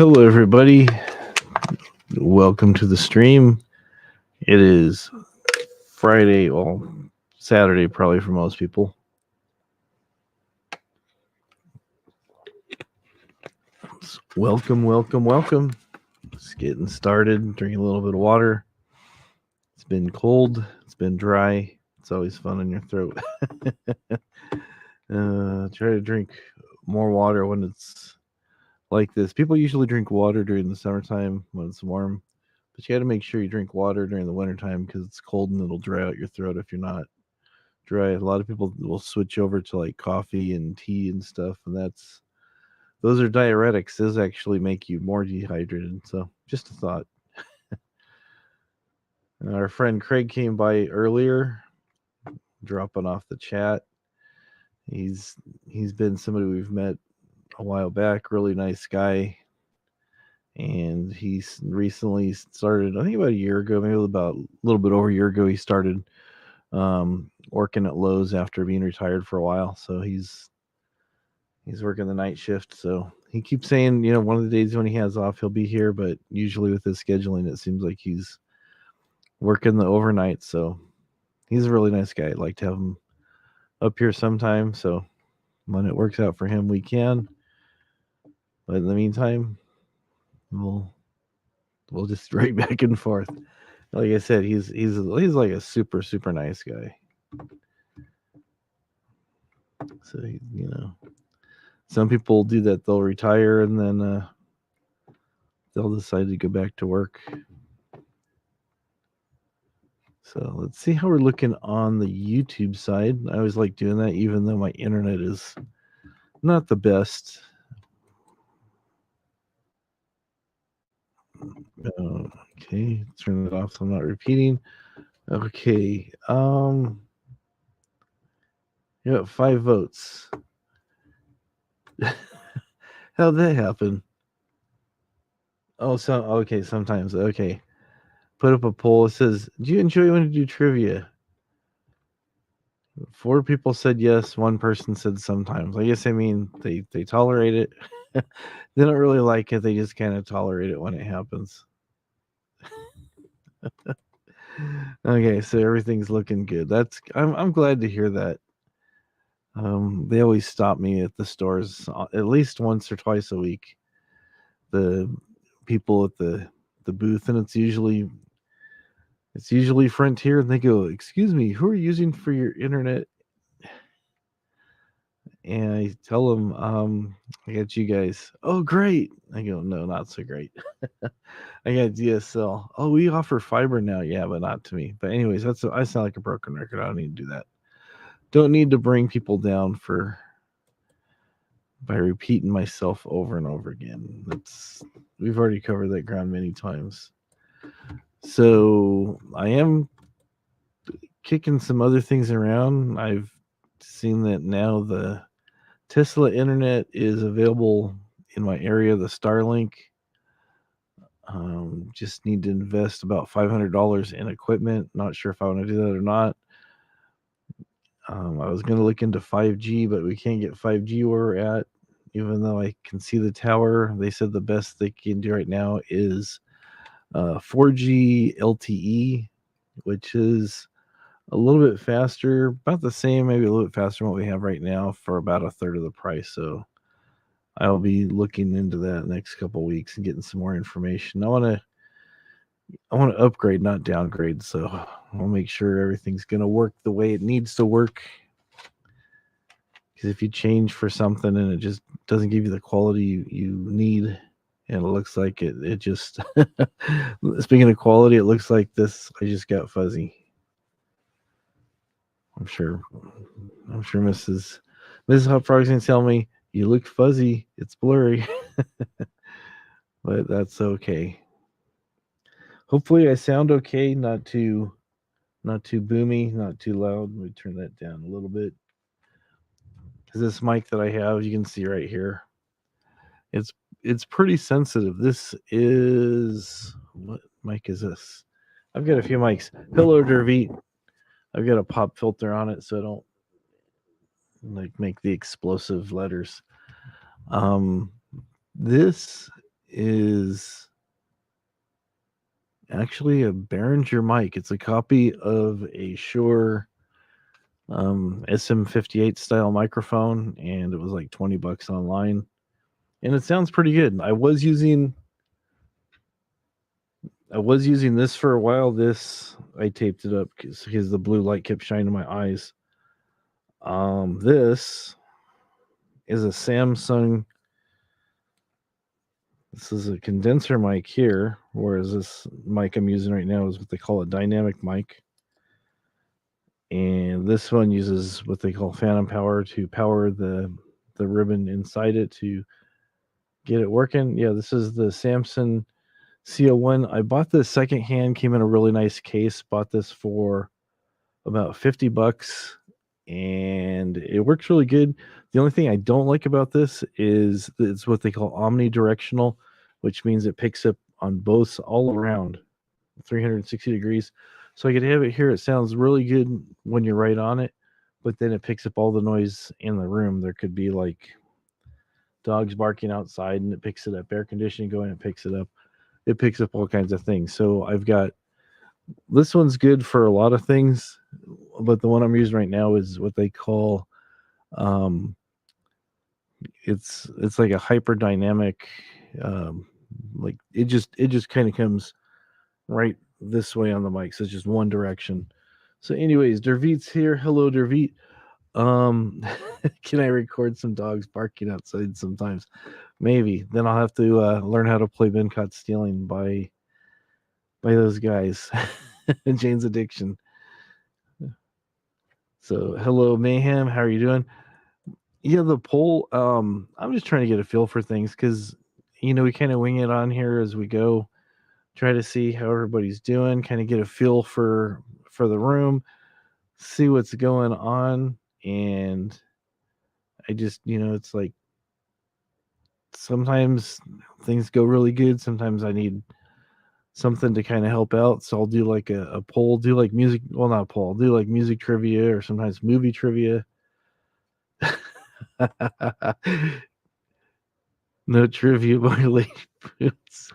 Hello, everybody. Welcome to the stream. It is Friday, well, Saturday probably for most people. Welcome, welcome, welcome. Just getting started, drinking a little bit of water. It's been cold, it's been dry. It's always fun in your throat. Try to drink more water when it's like this. People usually drink water during the summertime when it's warm, but you got to make sure you drink water during the wintertime because it's cold and it'll dry out your throat if you're not dry. A lot of people will switch over to like coffee and tea and stuff, and those are diuretics. Those actually make you more dehydrated. So just a thought. Our friend Craig came by earlier, dropping off the chat. He's been somebody we've met a while back. Really nice guy, and he's recently started. I think about a year ago, maybe about a little bit over a year ago, he started working at Lowe's after being retired for a while. So he's working the night shift. So he keeps saying, one of the days when he has off, he'll be here. But usually with his scheduling, it seems like he's working the overnight. So he's a really nice guy. I'd like to have him up here sometime. So when it works out for him, we can. But in the meantime, we'll just right back and forth. Like I said, he's like a super, super nice guy. So, some people do that. They'll retire and then they'll decide to go back to work. So let's see how we're looking on the YouTube side. I always like doing that, even though my internet is not the best. Okay, turn it off so I'm not repeating. Okay, you got 5 votes. How'd that happen? Oh, okay, sometimes. Okay. Put up a poll. It says, do you enjoy when you do trivia? 4 people said yes. 1 person said sometimes. I guess they tolerate it. They don't really like it. They just kind of tolerate it when it happens. Okay, so everything's looking good. I'm glad to hear that. They always stop me at the stores at least once or twice a week. The people at the booth, and it's usually Frontier, and they go, "Excuse me, who are you using for your internet?" And I tell them, I got you guys. Oh, great. I go, no, not so great. I got DSL. Oh, we offer fiber now. Yeah, but not to me. But anyways, I sound like a broken record. I don't need to do that. Don't need to bring people down by repeating myself over and over again. We've already covered that ground many times. So I am kicking some other things around. I've seen that now the Tesla internet is available in my area, the Starlink. Just need to invest about $500 in equipment. Not sure if I want to do that or not. I was going to look into 5G, but we can't get 5G where we're at, even though I can see the tower. They said the best they can do right now is 4G LTE, which is a little bit faster, about the same, maybe a little bit faster than what we have right now for about a third of the price. So I'll be looking into that next couple of weeks and getting some more information. I want to upgrade, not downgrade. So I'll make sure everything's going to work the way it needs to work. Because if you change for something and it just doesn't give you the quality you need, and it looks like it just, speaking of quality, it looks like this. I just got fuzzy. I'm sure Mrs. Hot Frog's going to tell me, you look fuzzy. It's blurry. But that's okay. Hopefully I sound okay, not too boomy, not too loud. Let me turn that down a little bit. Because this mic that I have, you can see right here, it's pretty sensitive. This is, what mic is this? I've got a few mics. Hello, Dervit. I've got a pop filter on it so I don't make the explosive letters. This is actually a Behringer mic. It's a copy of a Shure SM58 style microphone, and it was like $20 online. And it sounds pretty good. I was using this for a while. This, I taped it up because the blue light kept shining in my eyes. This is a Samsung. This is a condenser mic here, whereas this mic I'm using right now is what they call a dynamic mic. And this one uses what they call phantom power to power the ribbon inside it to get it working. Yeah, this is the Samsung CO1. I bought this secondhand, came in a really nice case. Bought this for about $50, and it works really good. The only thing I don't like about this is it's what they call omnidirectional, which means it picks up on both all around 360 degrees. So I could have it here. It sounds really good when you're right on it, but then it picks up all the noise in the room. There could be like dogs barking outside and it picks it up. Air conditioning going, it picks it up. It picks up all kinds of things. So I've got, this one's good for a lot of things, but the one I'm using right now is what they call, it's like a hyperdynamic, like it just kind of comes right this way on the mic. So it's just one direction. So anyways, Dervit's here. Hello, Dervit. Can I record some dogs barking outside sometimes? Maybe. Then I'll have to learn how to play Been Caught Stealing by those guys. Jane's Addiction. So hello, Mayhem. How are you doing? Yeah, the poll. I'm just trying to get a feel for things because we kind of wing it on here as we go. Try to see how everybody's doing, kind of get a feel for the room, see what's going on. And I just, it's like sometimes things go really good. Sometimes I need something to kind of help out. So I'll do like a poll, do like music. Well, not a poll, I'll do like music trivia or sometimes movie trivia. No trivia by Lady Boots.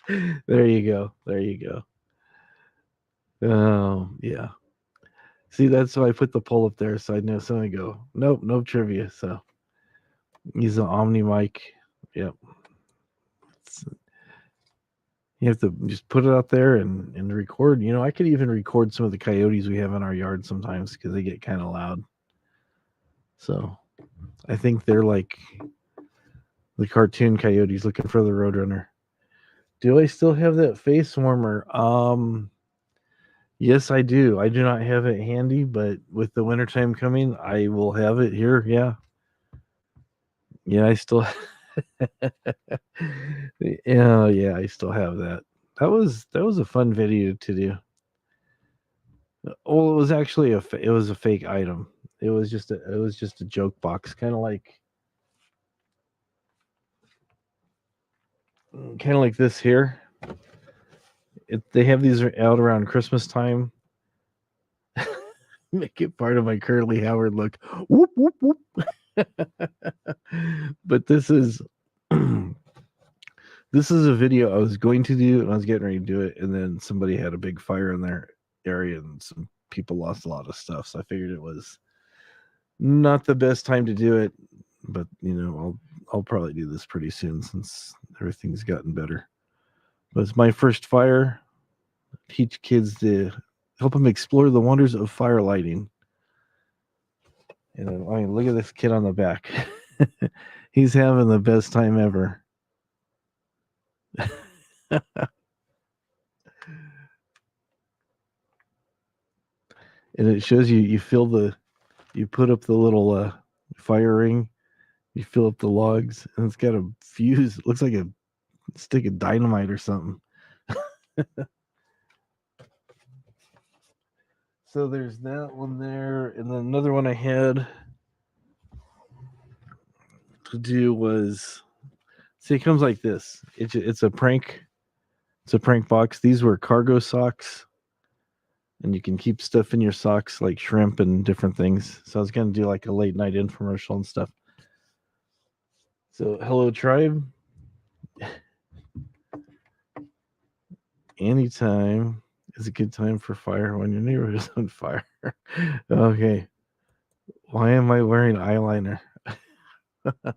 There you go. There you go. Oh, yeah. See, that's why I put the poll up there so I know someone go, nope, no trivia. So he's an Omni mic. Yep. You have to just put it out there and record. I could even record some of the coyotes we have in our yard sometimes because they get kind of loud. So I think they're like the cartoon coyotes looking for the Roadrunner. Do I still have that face warmer? Yes, I do. I do not have it handy, but with the wintertime coming, I will have it here. Yeah. Yeah, I still yeah, I still have that. That was a fun video to do. Well, it was actually a fake item. It was just a joke box, kind of like this here. They have these out around Christmas time. Make it part of my Curly Howard look. Whoop whoop whoop. But this is this is a video I was going to do and I was getting ready to do it, and then somebody had a big fire in their area and some people lost a lot of stuff, so I figured it was not the best time to do it. But I'll probably do this pretty soon since everything's gotten better. But it's my first fire. Teach kids to help them explore the wonders of fire lighting. And I mean, look at this kid on the back. He's having the best time ever. And it shows you put up the little fire ring, you fill up the logs, and it's got a fuse. It looks like a stick of dynamite or something. So there's that one there, and then another one I had to do was, see, it comes like this. It's a prank. It's a prank box. These were cargo socks, and you can keep stuff in your socks like shrimp and different things. So I was gonna do like a late night infomercial and stuff. So hello tribe. Anytime is a good time for fire when your neighborhood is on fire. Okay. Why am I wearing eyeliner? I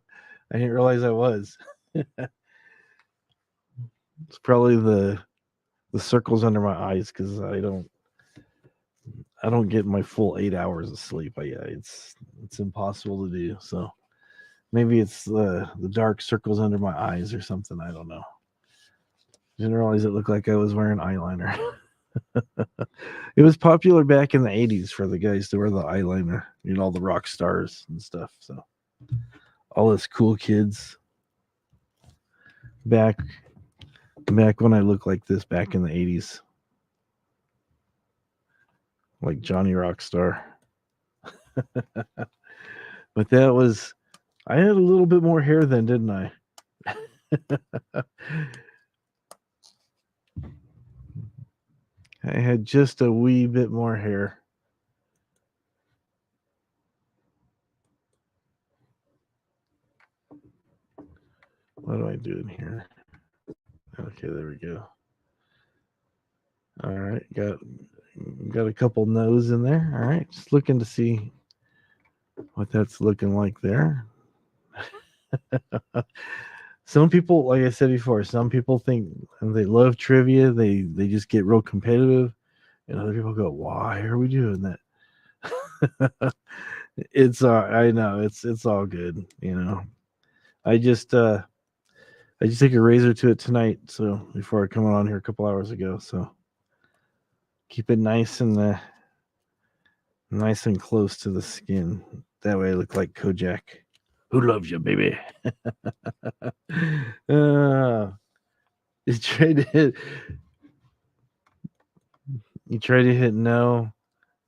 didn't realize I was. It's probably the circles under my eyes because I don't get my full 8 hours of sleep. It's impossible to do. So maybe it's the dark circles under my eyes or something. I don't know. Didn't realize it looked like I was wearing eyeliner. It was popular back in the 80s for the guys to wear the eyeliner, all the rock stars and stuff. So all us cool kids back when I looked like this back in the 80s, like Johnny Rockstar. But that was, I had a little bit more hair then, didn't I? I had just a wee bit more hair. What do I do in here? Okay, there we go. All right, got a couple no's in there. All right, just looking to see what that's looking like there. Some people, like I said before, some people think and they love trivia. They just get real competitive, and other people go, "Why are we doing that?" It's I know it's all good. I just take a razor to it tonight. So before I come on here a couple hours ago, so keep it nice and close to the skin. That way I look like Kojak. Who loves you, baby? You try to hit no,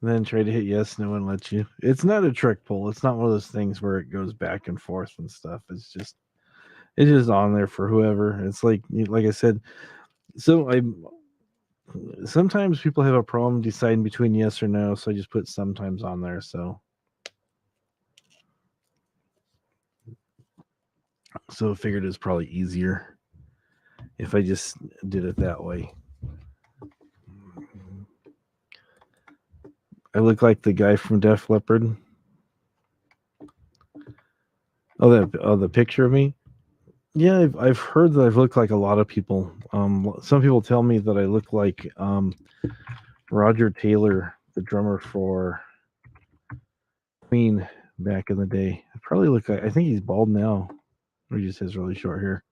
then try to hit yes, no one lets you. It's not a trick pull. It's not one of those things where it goes back and forth and stuff. It's just on there for whoever. It's like I said. So sometimes people have a problem deciding between yes or no, so I just put sometimes on there. So I figured it was probably easier if I just did it that way. I look like the guy from Def Leppard. Oh, the picture of me. Yeah, I've heard that I've looked like a lot of people. Some people tell me that I look like Roger Taylor, the drummer for Queen back in the day. I probably look like, I think he's bald now, or he just has really short hair.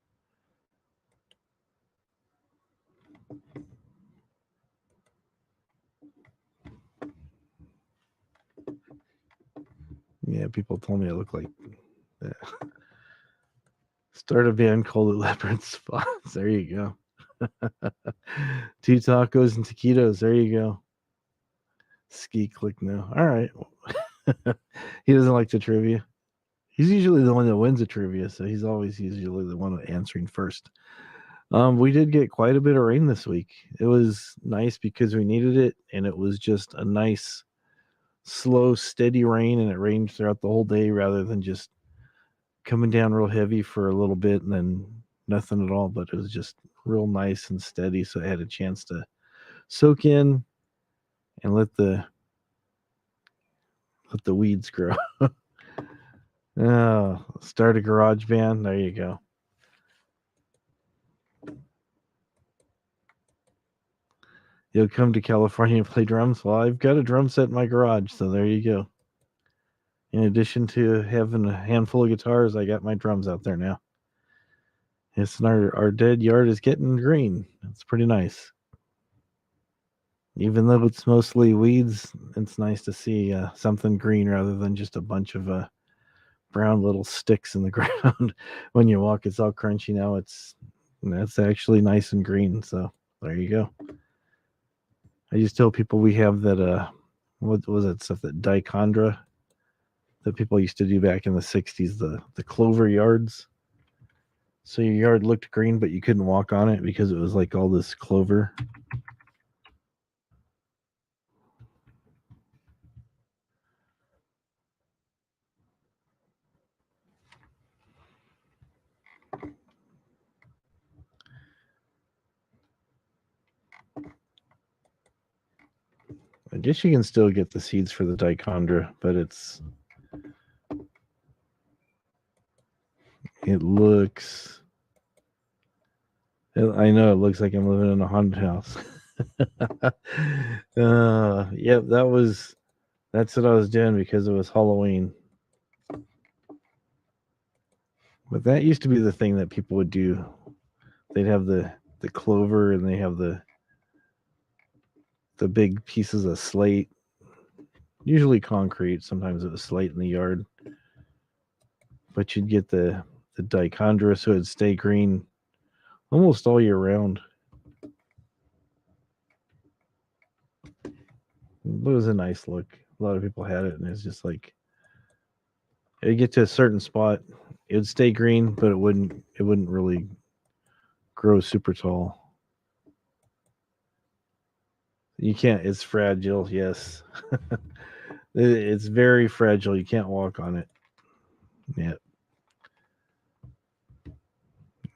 Yeah, people told me I look like that. Start a band called the Leopard Spots. There you go. 2 tacos and taquitos. There you go. Ski click now. All right. He doesn't like the trivia. He's usually the one that wins the trivia, so he's always usually the one answering first. We did get quite a bit of rain this week. It was nice because we needed it, and it was just a nice, slow, steady rain, and it rained throughout the whole day rather than just coming down real heavy for a little bit and then nothing at all. But it was just real nice and steady, so I had a chance to soak in and let the weeds grow. Oh, start a garage band. There you go. You'll come to California and play drums. Well, I've got a drum set in my garage, so there you go. In addition to having a handful of guitars, I got my drums out there now. Yes, and our dead yard is getting green. It's pretty nice. Even though it's mostly weeds, it's nice to see something green rather than just a bunch of brown little sticks in the ground. When you walk, it's all crunchy now. That's actually nice and green. So there you go. I just tell people we have that what was that stuff, that dichondra that people used to do back in the 60s, the clover yards. So your yard looked green, but you couldn't walk on it because it was like all this clover. guess you can still get the seeds for the dichondra, but it looks. I know it looks like I'm living in a haunted house. Yep, that's what I was doing because it was Halloween. But that used to be the thing that people would do. They'd have the clover and they have the big pieces of slate, usually concrete. Sometimes it was slate in the yard. But you'd get the dichondra so it'd stay green almost all year round. It was a nice look. A lot of people had it, and it's just like it'd get to a certain spot, it would stay green, but it wouldn't really grow super tall. You can't. It's fragile. Yes, it's very fragile. You can't walk on it. Yeah.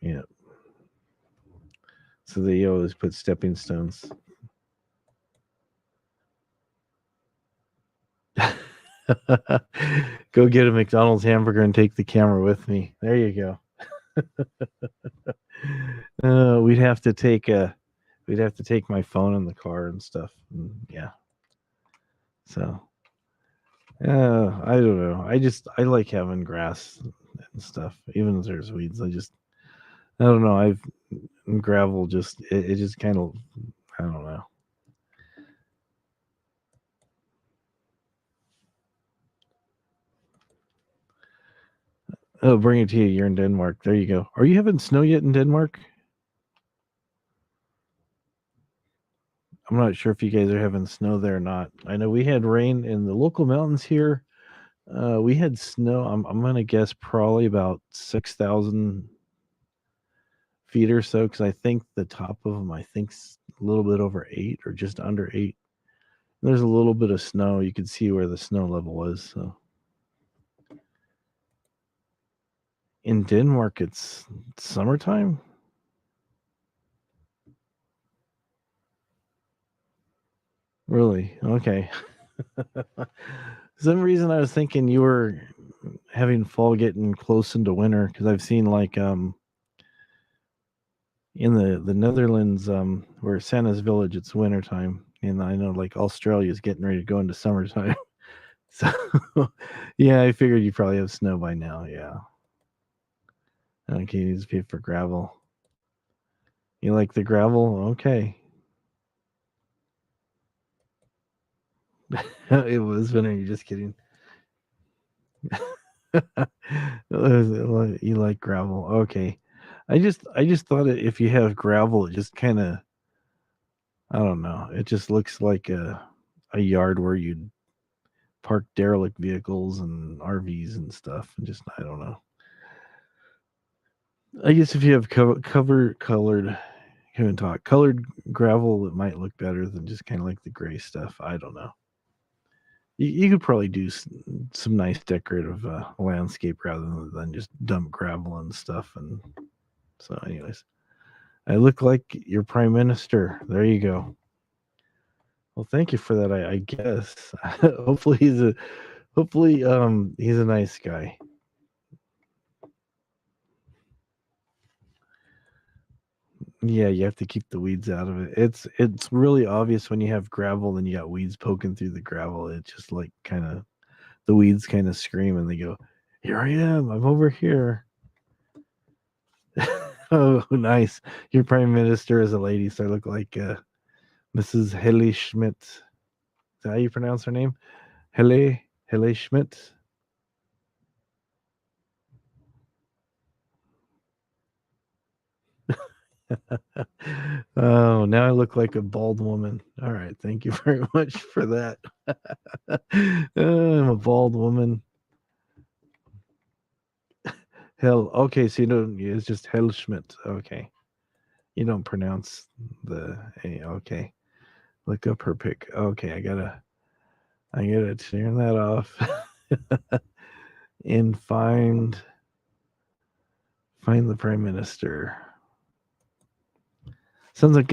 Yeah. So they always put stepping stones. Go get a McDonald's hamburger and take the camera with me. There you go. We'd have to take my phone in the car and stuff. And yeah. So I don't know. I like having grass and stuff, even if there's weeds. I don't know. Gravel it just kind of, I don't know. Oh, bring it to you. You're in Denmark. There you go. Are you having snow yet in Denmark? I'm not sure if you guys are having snow there or not. I know we had rain in the local mountains here. We had snow. I'm gonna guess probably about 6,000 feet or so, because I think the top of them I think's a little bit over 8 or just under 8. There's a little bit of snow. You can see where the snow level was. So in Denmark, it's summertime. Really? Okay. For some reason I was thinking you were having fall getting close into winter, because I've seen like in the Netherlands, where Santa's village, it's wintertime, and I know like Australia's getting ready to go into summertime. So yeah, I figured you probably have snow by now. Yeah. Okay, you just pay for gravel. You like the gravel? Okay. It was winter. You're just kidding. You like gravel? Okay. I just thought if you have gravel, it just kind of, I don't know. It just looks like a yard where you'd park derelict vehicles and RVs and stuff. And just, I don't know. I guess if you have colored gravel, it might look better than just kind of like the gray stuff. I don't know. You could probably do some nice decorative landscape rather than just dump gravel and stuff. And so, anyways, I look like your prime minister. There you go. Well, thank you for that. I guess. hopefully he's a nice guy. Yeah, you have to keep the weeds out of it. It's really obvious when you have gravel and you got weeds poking through the gravel. It just like kind of, the weeds kind of scream and they go, "Here I am. I'm over here." Oh, nice. Your prime minister is a lady, so I look like Mrs. Helle Schmidt. Is that how you pronounce her name? Helle Schmidt. Oh, now I look like a bald woman. All right, thank you very much for that. I'm a bald woman. Hell, okay, so you don't. It's just Hellschmidt. Okay, you don't pronounce the A. Okay, look up her pic. Okay, I gotta turn that off and find the prime minister. Sounds like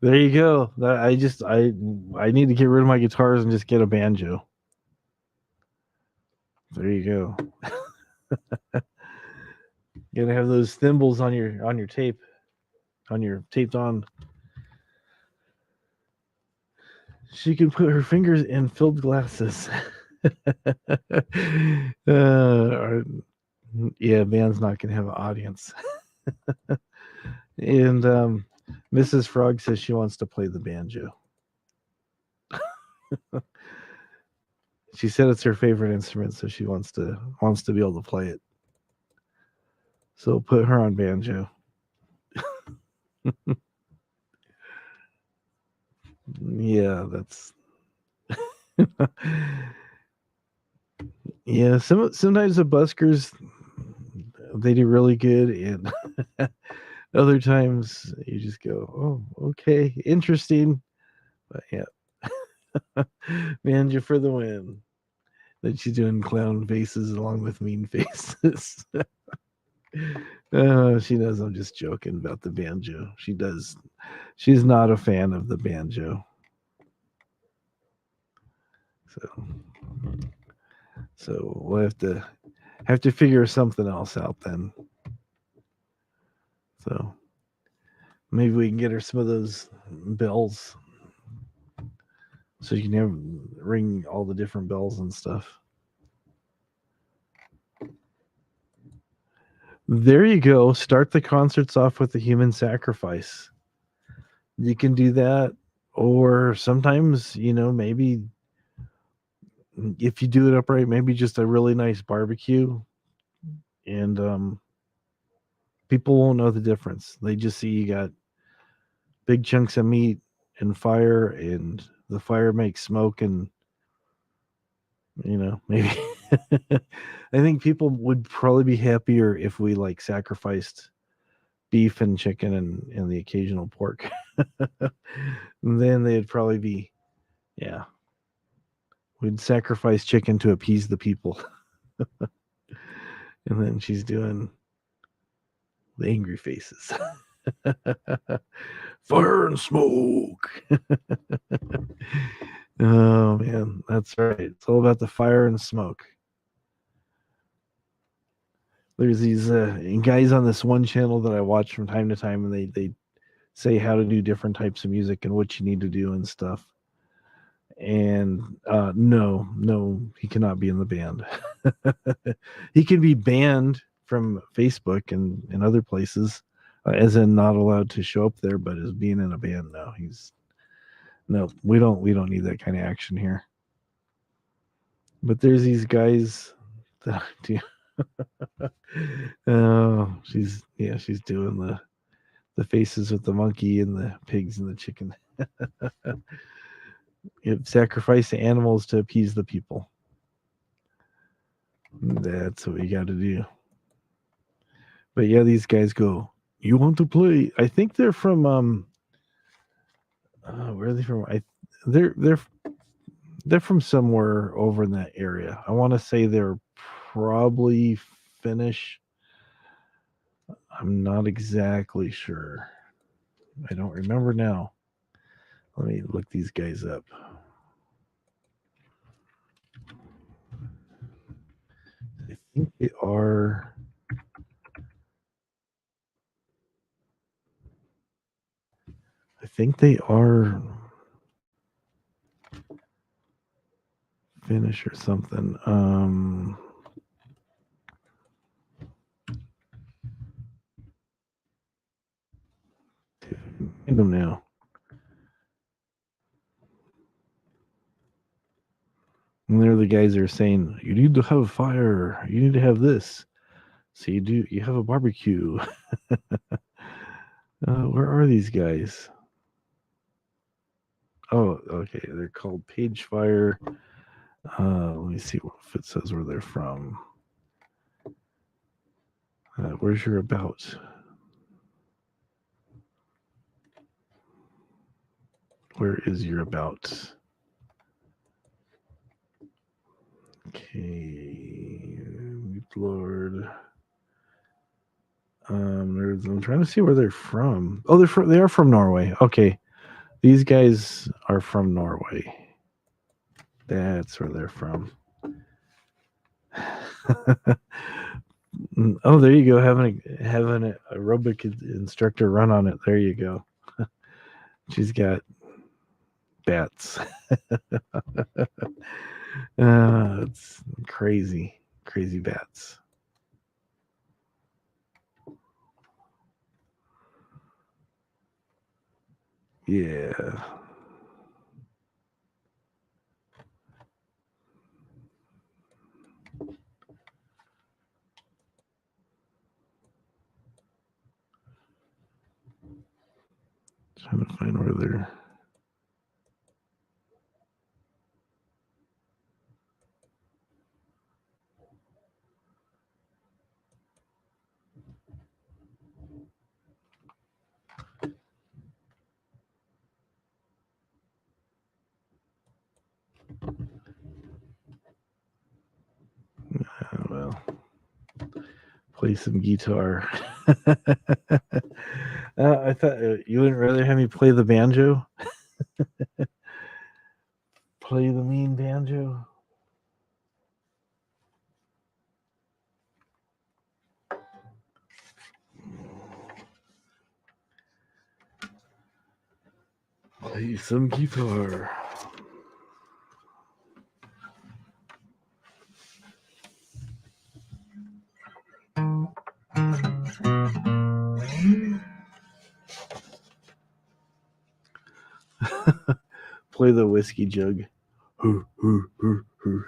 There you go. I need to get rid of my guitars and just get a banjo. There you go. You gotta have those thimbles on your tape, on your taped on. She can put her fingers in filled glasses. Yeah, band's not gonna have an audience. And Mrs. Frog says she wants to play the banjo. She said it's her favorite instrument, so she wants to be able to play it. So put her on banjo. Yeah, that's yeah. Sometimes the buskers they do really good, and other times you just go, oh, okay, interesting. But yeah, banjo for the win. That she's doing clown faces along with mean faces. She knows I'm just joking about the banjo. She does. She's not a fan of the banjo. So we'll have to figure something else out then. So maybe we can get her some of those bells, so you can ring all the different bells and stuff. There you go. Start the concerts off with a human sacrifice. You can do that, or sometimes maybe if you do it upright, maybe just a really nice barbecue, and people won't know the difference. They just see you got big chunks of meat and fire, and the fire makes smoke, and maybe I think people would probably be happier if we like sacrificed beef and chicken and the occasional pork. Then they'd probably be, yeah, we'd sacrifice chicken to appease the people. And then she's doing the angry faces. Fire and smoke. Oh man, that's right. It's all about the fire and smoke. There's these guys on this one channel that I watch from time to time, and they say how to do different types of music and what you need to do and stuff. And no, he cannot be in the band. He can be banned from Facebook and other places, as in not allowed to show up there. But as being in a band, no. We don't need that kind of action here. But there's these guys that do. Oh, she's doing the faces with the monkey and the pigs and the chicken. It sacrifice the animals to appease the people. That's what we got to do. But yeah, these guys go, you want to play? I think they're from where are they from? They're from somewhere over in that area. I want to say they're probably Finnish. I'm not exactly sure. I don't remember now. Let me look these guys up. I think they are. I think they are Finnish or something. I don't know. And they're the guys that are saying, you need to have fire. You need to have this. So you have a barbecue. Where are these guys? Oh, okay. They're called Page Fire. Let me see if it says where they're from. Where's your about? Where is your about? Okay, Lord. I'm trying to see where they're from. Oh, they are from Norway. Okay, these guys are from Norway. That's where they're from. Oh, there you go. Having an aerobic instructor run on it. There you go. She's got bats. It's crazy bats. Yeah. Trying to find where they're. Well, play some guitar. I thought you wouldn't rather have me play the banjo? Play the mean banjo? Play some guitar. Play the whiskey jug. Hoo, hoo, hoo, hoo.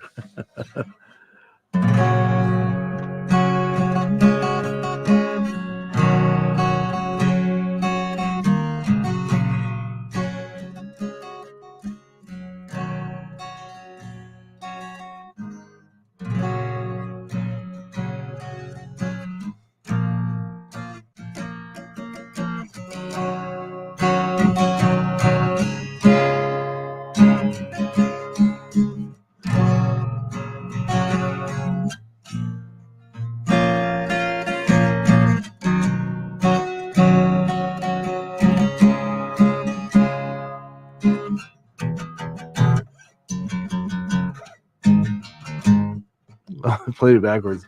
Play it backwards.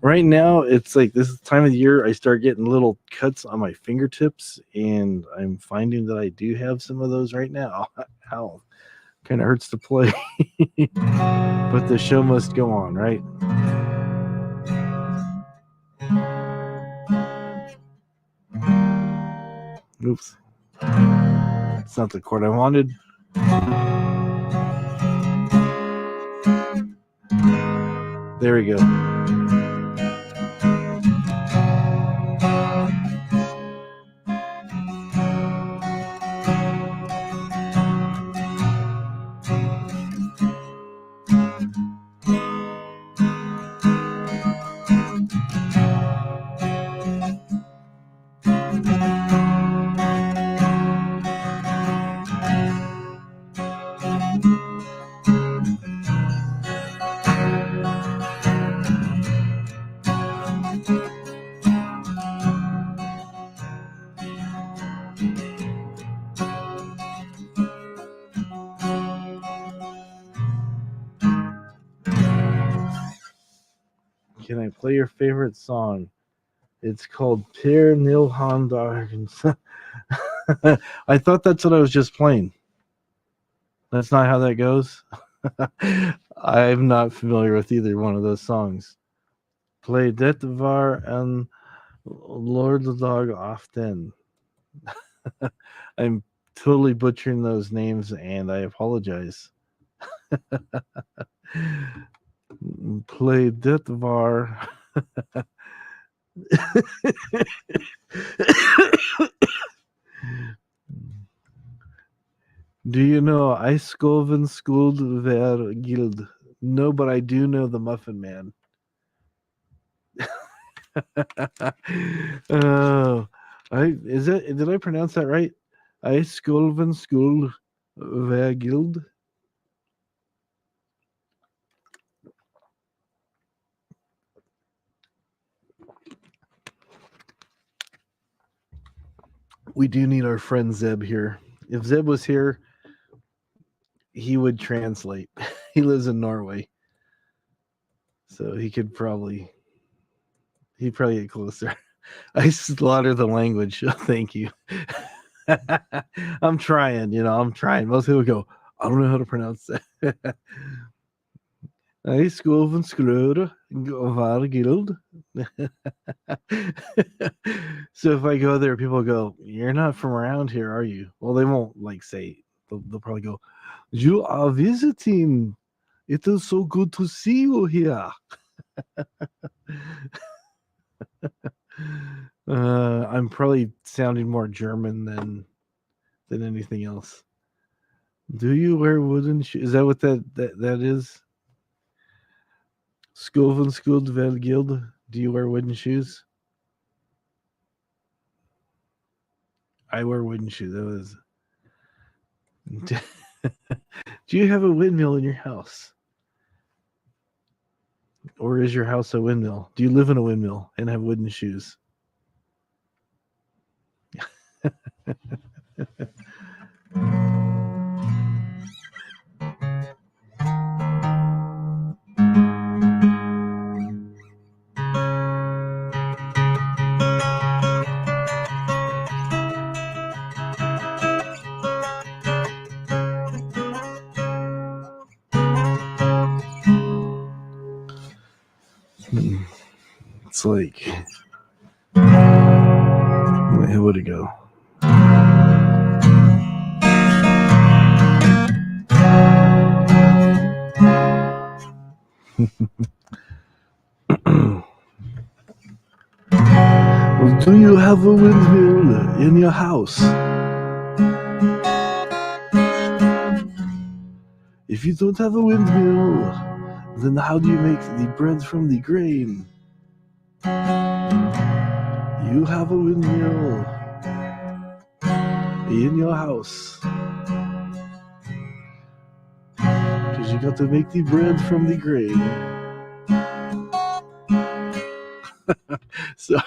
Right now, it's like this time of the year I start getting little cuts on my fingertips, and I'm finding that I do have some of those right now. Ow. Kind of hurts to play. But the show must go on, right? Oops. It's not the chord I wanted. There we go. Can I play your favorite song? It's called Per Nilhan Dagens. I thought that's what I was just playing. That's not how that goes. I'm not familiar with either one of those songs. Play Det var en lördag often. I'm totally butchering those names, and I apologize. Play Det var Do you know Eiskoven Skuld Ver Guild? No, but I do know the Muffin Man. Oh, did I pronounce that right? Eiskoven Skuld Ver Guild? We do need our friend Zeb here. If Zeb was here, he would translate. He lives in Norway, so he'd probably get closer. I slaughter the language. Thank you. I'm trying. I'm trying. Most people go, I don't know how to pronounce that. I school van Scrooge var guild. So if I go there, people go, "You're not from around here, are you?" Well, they won't say. They'll probably go, "You are visiting. It is so good to see you here." I'm probably sounding more German than anything else. Do you wear wooden shoes? Is that what that is? Skoven Skuld Guild. Do you wear wooden shoes? I wear wooden shoes. That was. Do you have a windmill in your house? Or is your house a windmill? Do you live in a windmill and have wooden shoes? It's like, where'd it go? Well, do you have a windmill in your house? If you don't have a windmill, then how do you make the bread from the grain? You have a windmill in your house. Because you got to make the bread from the grain. Sorry.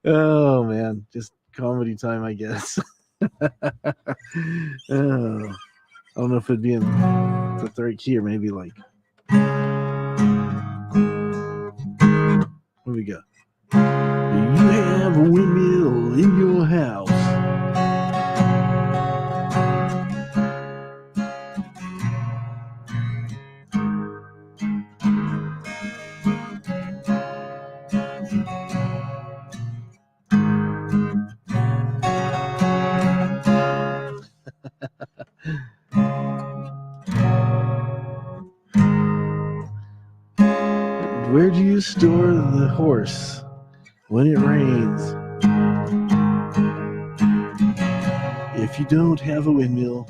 Oh, man. Just comedy time, I guess. Oh. I don't know if it'd be in the third key or maybe like. What we got? You have a windmill in your house. Where do you store the horse when it rains? If you don't have a windmill.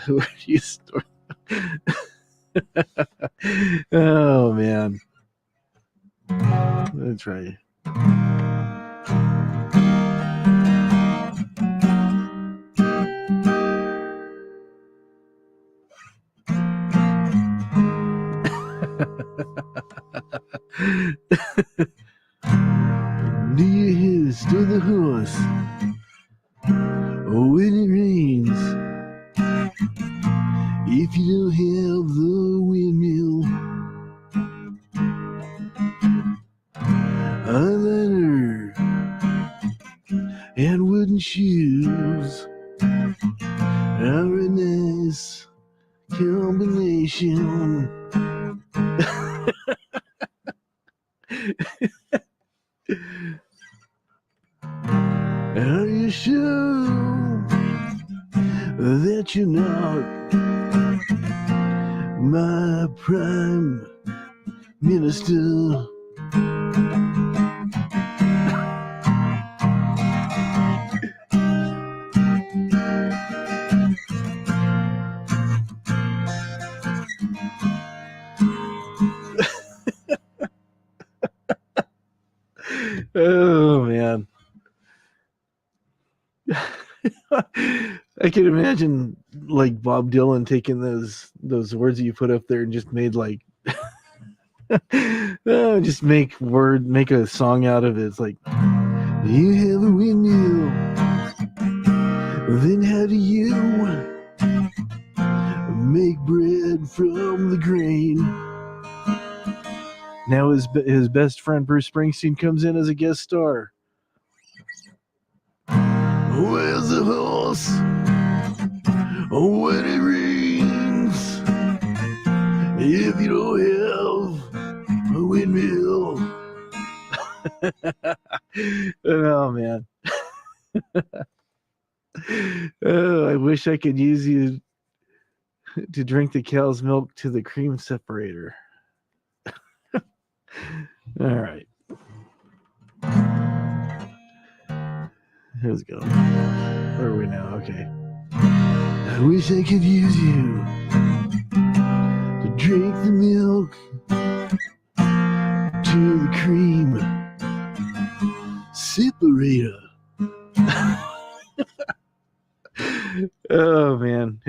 Where do you store? Oh, man. Let's try. Do you store the horse when it rains? If you don't have the windmill, a ladder and wooden shoes are a nice combination. Are you sure Prime Minister. Oh man. I can imagine like Bob Dylan taking those words that you put up there and just made like just make a song out of it. It's like, you have a windmill, then how do you make bread from the grain? Now his best friend Bruce Springsteen comes in as a guest star. Where's the horse when it rains? If you don't have a windmill. Oh man. I wish I could use you to drink the cow's milk to the cream separator. All right. Here's go. Where are we now? Okay. I wish I could use you to drink the milk to the cream separator. Oh man.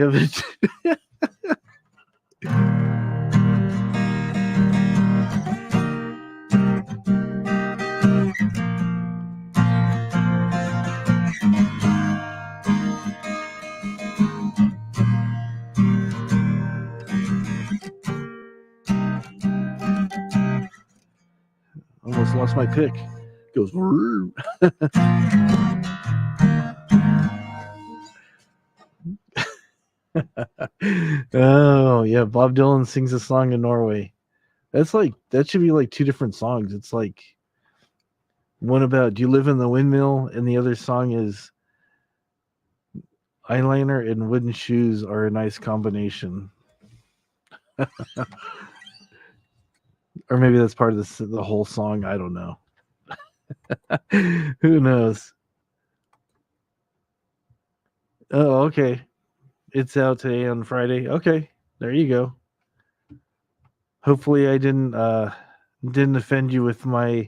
Almost lost my pick. Goes. Oh yeah, Bob Dylan sings a song in Norway. That should be like two different songs. It's like one about do you live in the windmill, and the other song is eyeliner and wooden shoes are a nice combination. Or maybe that's part of the whole song. I don't know. Who knows? Oh, okay. It's out today on Friday. Okay, there you go. Hopefully, I didn't offend you with my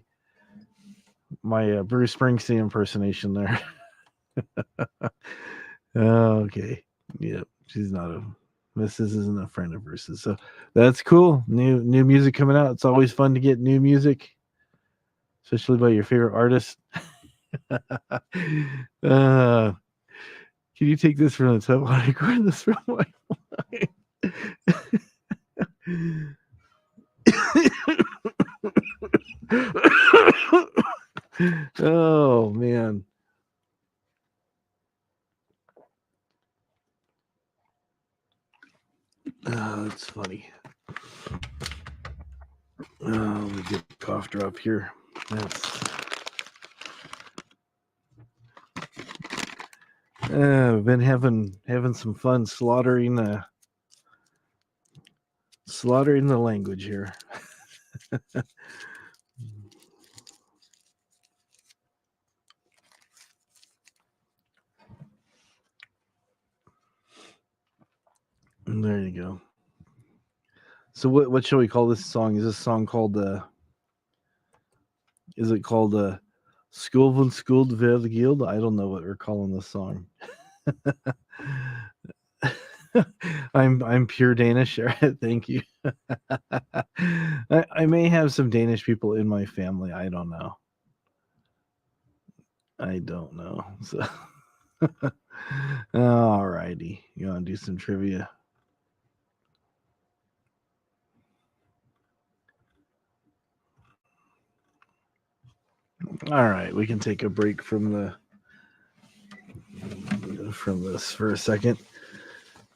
Bruce Springsteen impersonation there. Okay. Yep. She's not a Mrs. isn't a friend of Bruce's. So that's cool. New music coming out. It's always fun to get new music, especially by your favorite artist. Can you take this from the top? I record this from my Oh man. Oh, that's funny. Oh, let me get a cough drop here. I've been having some fun slaughtering the language here. There you go. So what shall we call this song? Is this song called is it called School van School de Guild? I don't know what we're calling this song. I'm pure Danish. Thank you. I may have some Danish people in my family. I don't know. So all righty. You want to do some trivia? All right, we can take a break from this for a second.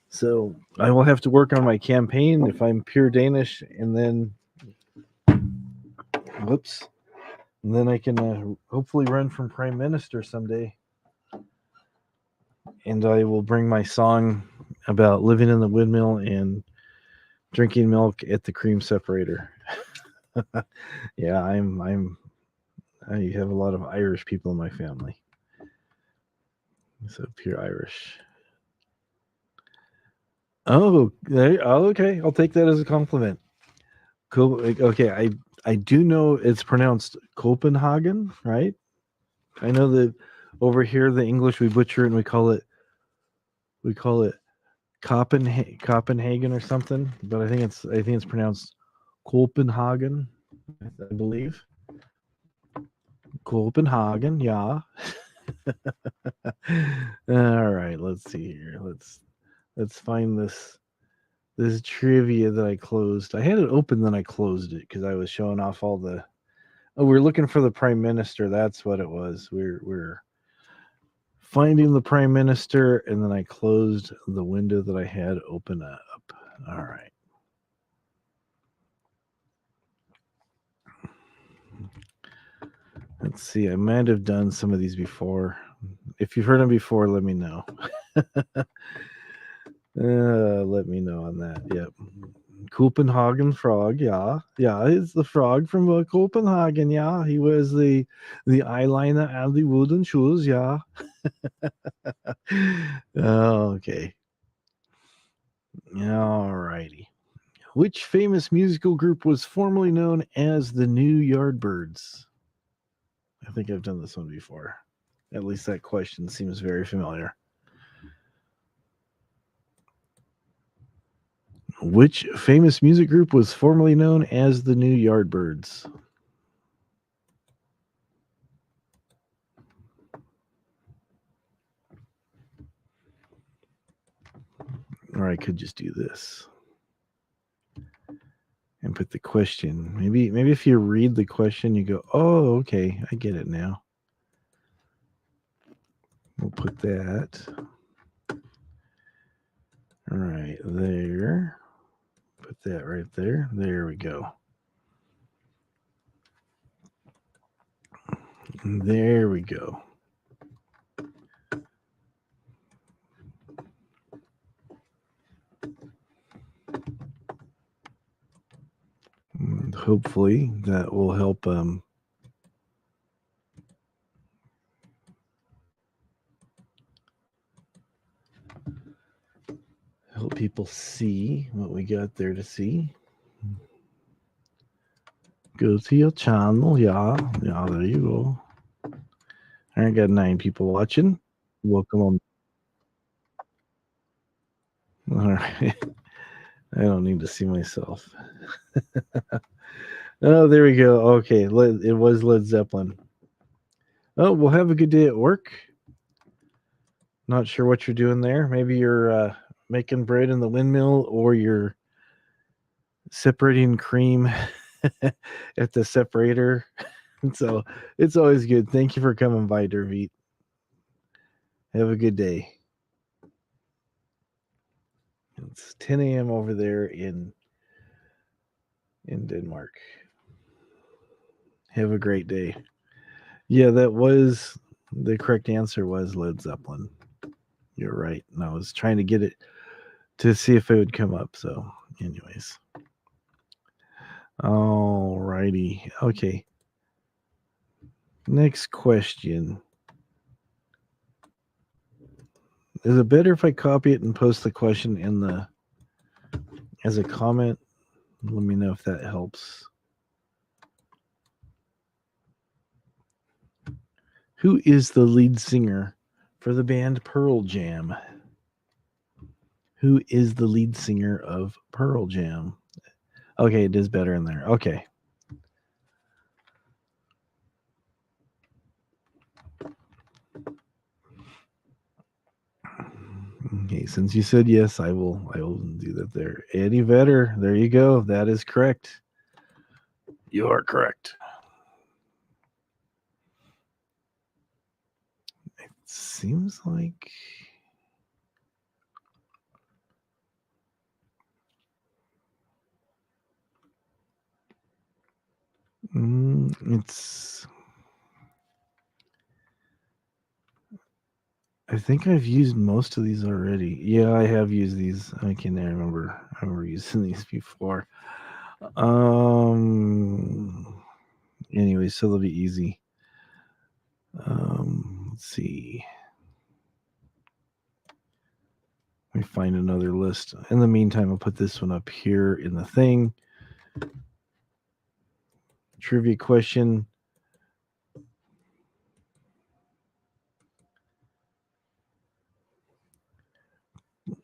So I will have to work on my campaign if I'm pure Danish, and then and then I can hopefully run for Prime Minister someday. And I will bring my song about living in the windmill and drinking milk at the cream separator. Yeah, I have a lot of Irish people in my family. So pure Irish. Oh, okay. I'll take that as a compliment. Cool. Okay, I do know it's pronounced Copenhagen, right? I know that over here the English we butcher it and we call it Copenhagen or something, but I think it's pronounced Copenhagen, I believe. Copenhagen, yeah. All right, let's see here. Let's find this trivia that I closed. I had it open, then I closed it because I was showing off all the. Oh, we're looking for the prime minister. That's what it was. We're finding the prime minister, and then I closed the window that I had open up. All right. Let's see. I might have done some of these before. If you've heard them before, let me know. Let me know on that. Yep. Copenhagen frog, yeah, it's the frog from Copenhagen, yeah. He wears the eyeliner and the wooden shoes, yeah. Okay. All righty. Which famous musical group was formerly known as the New Yardbirds? I think I've done this one before. At least that question seems very familiar. Which famous music group was formerly known as the New Yardbirds? Or I could just do this and put the question. Maybe if you read the question, you go, "Oh, okay, I get it now." We'll put that right there. Put that right there. There we go. There we go. And hopefully that will help help people see what we got there to see. Go to your channel, yeah, there you go. I got 9 people watching. Welcome on. All right. I don't need to see myself. Oh, there we go. Okay, it was Led Zeppelin. Oh, well, have a good day at work. Not sure what you're doing there. Maybe you're making bread in the windmill, or you're separating cream at the separator. So it's always good. Thank you for coming by, Derveet. Have a good day. It's 10 a.m. over there in Denmark. Have a great day. Yeah, that was the correct answer. Was Led Zeppelin. You're right. And I was trying to get it to see if it would come up. So, anyways. All righty. Okay. Next question. Is it better if I copy it and post the question in the as a comment? Let me know if that helps. Who is the lead singer for the band Pearl Jam? Who is the lead singer of Pearl Jam? Okay, it is better in there. Okay. Okay, since you said yes, I will do that there. Eddie Vedder, there you go. That is correct. You are correct. It seems like I think I've used most of these already. Yeah, I have used these. I remember using these before. Anyway, so they'll be easy. Let's see. Let me find another list. In the meantime, I'll put this one up here in the thing. Trivia question.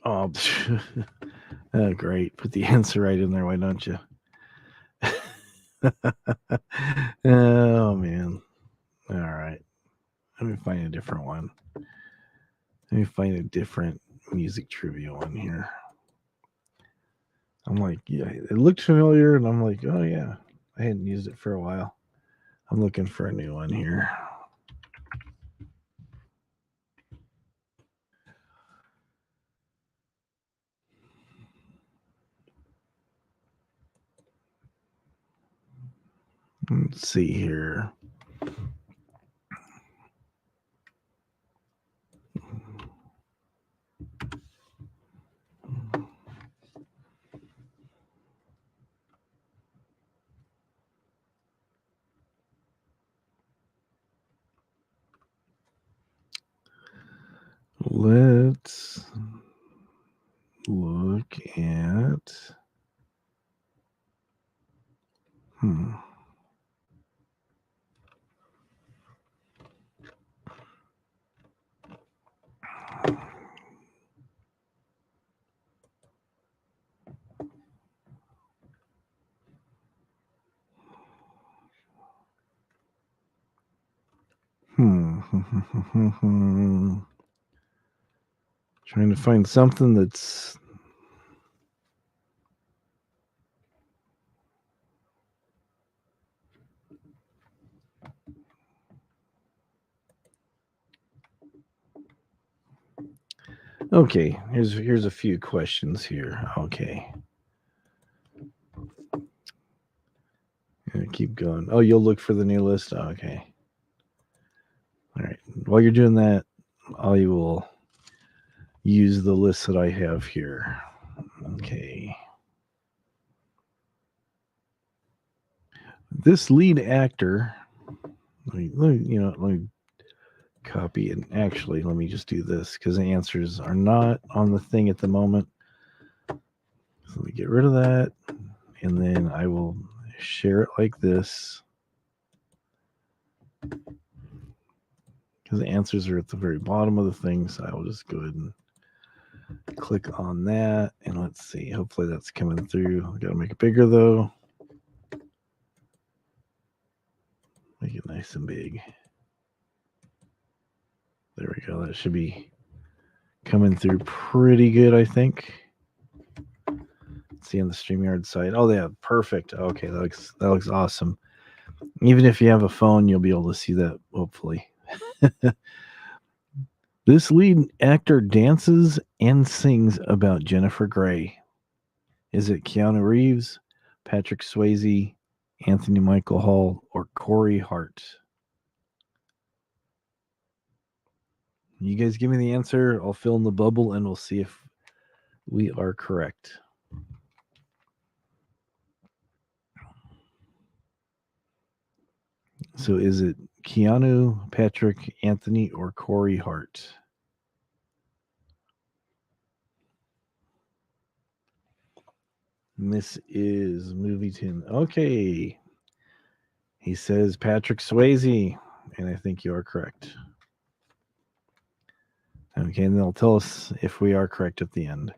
Oh, oh, great. Put the answer right in there. Why don't you? Oh, man. All right. Let me find a different one. Let me find a different music trivia one here. I'm like, yeah, it looked familiar, and I'm like, oh, yeah. I hadn't used it for a while. I'm looking for a new one here. Let's see here. Let's look at. Trying to find something that's. Okay, here's a few questions here. Okay. Keep going. Oh, you'll look for the new list? Oh, okay. All right. While you're doing that, I will use the list that I have here. Okay. This lead actor, let me copy and actually let me just do this because the answers are not on the thing at the moment. So let me get rid of that, and then I will share it like this because the answers are at the very bottom of the thing. So I will just go ahead and click on that, and let's see. Hopefully that's coming through. I gotta make it bigger though. Make it nice and big. There we go. That should be coming through pretty good, I think. Let's see on the StreamYard side. Oh, yeah, perfect. Okay, that looks awesome. Even if you have a phone, you'll be able to see that, hopefully. This lead actor dances and sings about Jennifer Grey. Is it Keanu Reeves, Patrick Swayze, Anthony Michael Hall, or Corey Hart? You guys give me the answer. I'll fill in the bubble, and we'll see if we are correct. So is it Keanu, Patrick, Anthony, or Corey Hart? And this is Movieton. Okay. He says Patrick Swayze, and I think you are correct. Okay, and they'll tell us if we are correct at the end.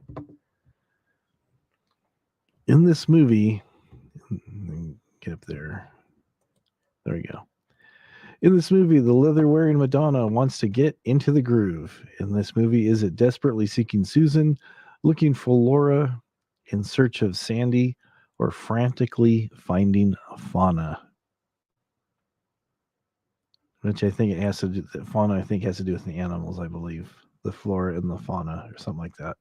In this movie, get up there. There we go. In this movie, the leather-wearing Madonna wants to get into the groove. In this movie, is it desperately seeking Susan, looking for Laura, in search of Sandy, or frantically finding Fauna? Which I think it has to do. Fauna, I think, has to do with the animals. I believe the flora and the fauna, or something like that.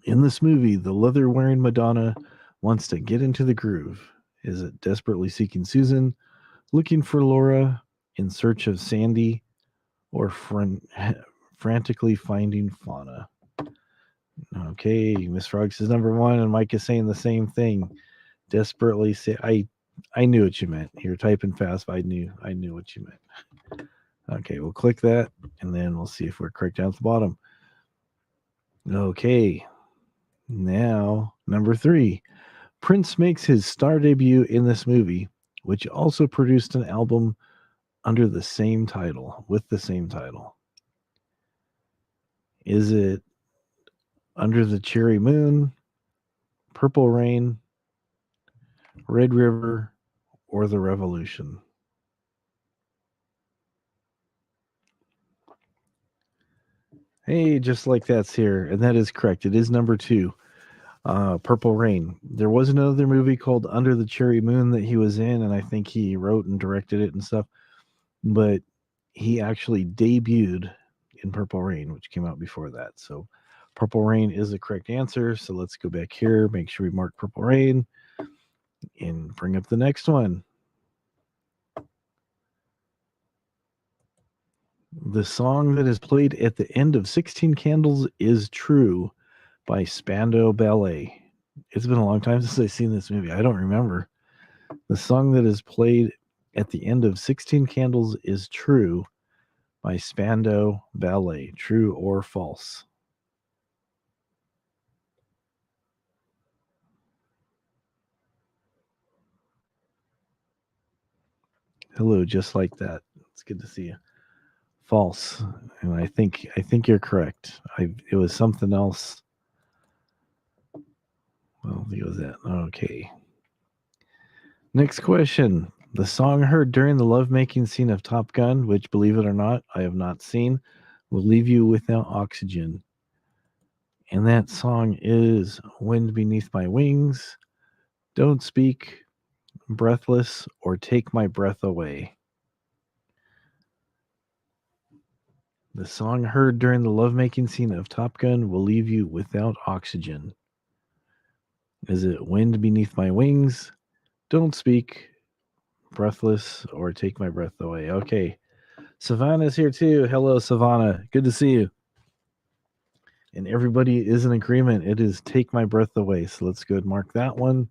In this movie, the leather-wearing Madonna wants to get into the groove. Is it desperately seeking Susan, looking for Laura, in search of Sandy, or frantically finding fauna. Okay, Miss Frog says number 1, and Mike is saying the same thing. Desperately say, I knew what you meant. You're typing fast, but I knew what you meant. Okay, we'll click that, and then we'll see if we're correct down at the bottom. Okay, now number 3. Prince makes his star debut in this movie, which also produced an album under the same title, with the same title. Is it Under the Cherry Moon, Purple Rain, Red River, or The Revolution? Hey, just like that's here, and that is correct. It is number 2, Purple Rain. There was another movie called Under the Cherry Moon that he was in, and I think he wrote and directed it and stuff, but he actually debuted in Purple Rain, which came out before that. So Purple Rain is the correct answer. So let's go back here, make sure we mark Purple Rain, and bring up the next one. The song that is played at the end of 16 Candles is True by Spandau Ballet. It's been a long time since I've seen this movie. I don't remember. The song that is played at the end of 16 Candles is True by Spandau Ballet. True or false? Hello, just like that. It's good to see you. False, and I think you're correct. It was something else. Well, there goes that. Okay. Next question. The song heard during the lovemaking scene of Top Gun, which, believe it or not, I have not seen, will leave you without oxygen. And that song is Wind Beneath My Wings, Don't Speak, Breathless, or Take My Breath Away. The song heard during the lovemaking scene of Top Gun will leave you without oxygen. Is it Wind Beneath My Wings, Don't Speak, Breathless, or Take My Breath Away? Okay. Savannah's here too. Hello, Savannah. Good to see you. And everybody is in agreement. It is Take My Breath Away. So let's go ahead and mark that one.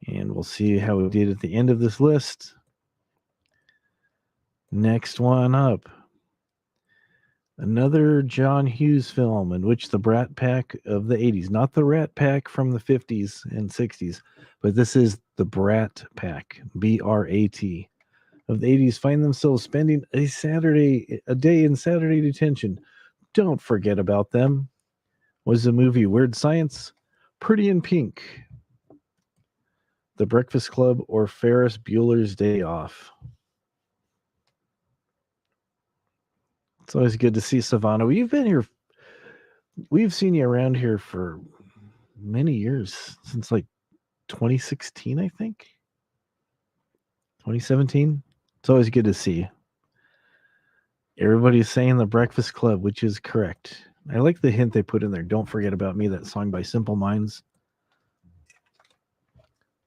And we'll see how we did at the end of this list. Next one up. Another John Hughes film in which the Brat Pack of the 80s, not the Rat Pack from the 50s and 60s, but this is the Brat Pack, B-R-A-T, of the 80s, find themselves spending a day in Saturday detention. Don't forget about them. Was the movie Weird Science, Pretty in Pink, The Breakfast Club, or Ferris Bueller's Day Off? It's always good to see Savannah. We've been here. We've seen you around here for many years, since like 2016, I think. 2017. It's always good to see you. Everybody's saying The Breakfast Club, which is correct. I like the hint they put in there. Don't Forget About Me, that song by Simple Minds.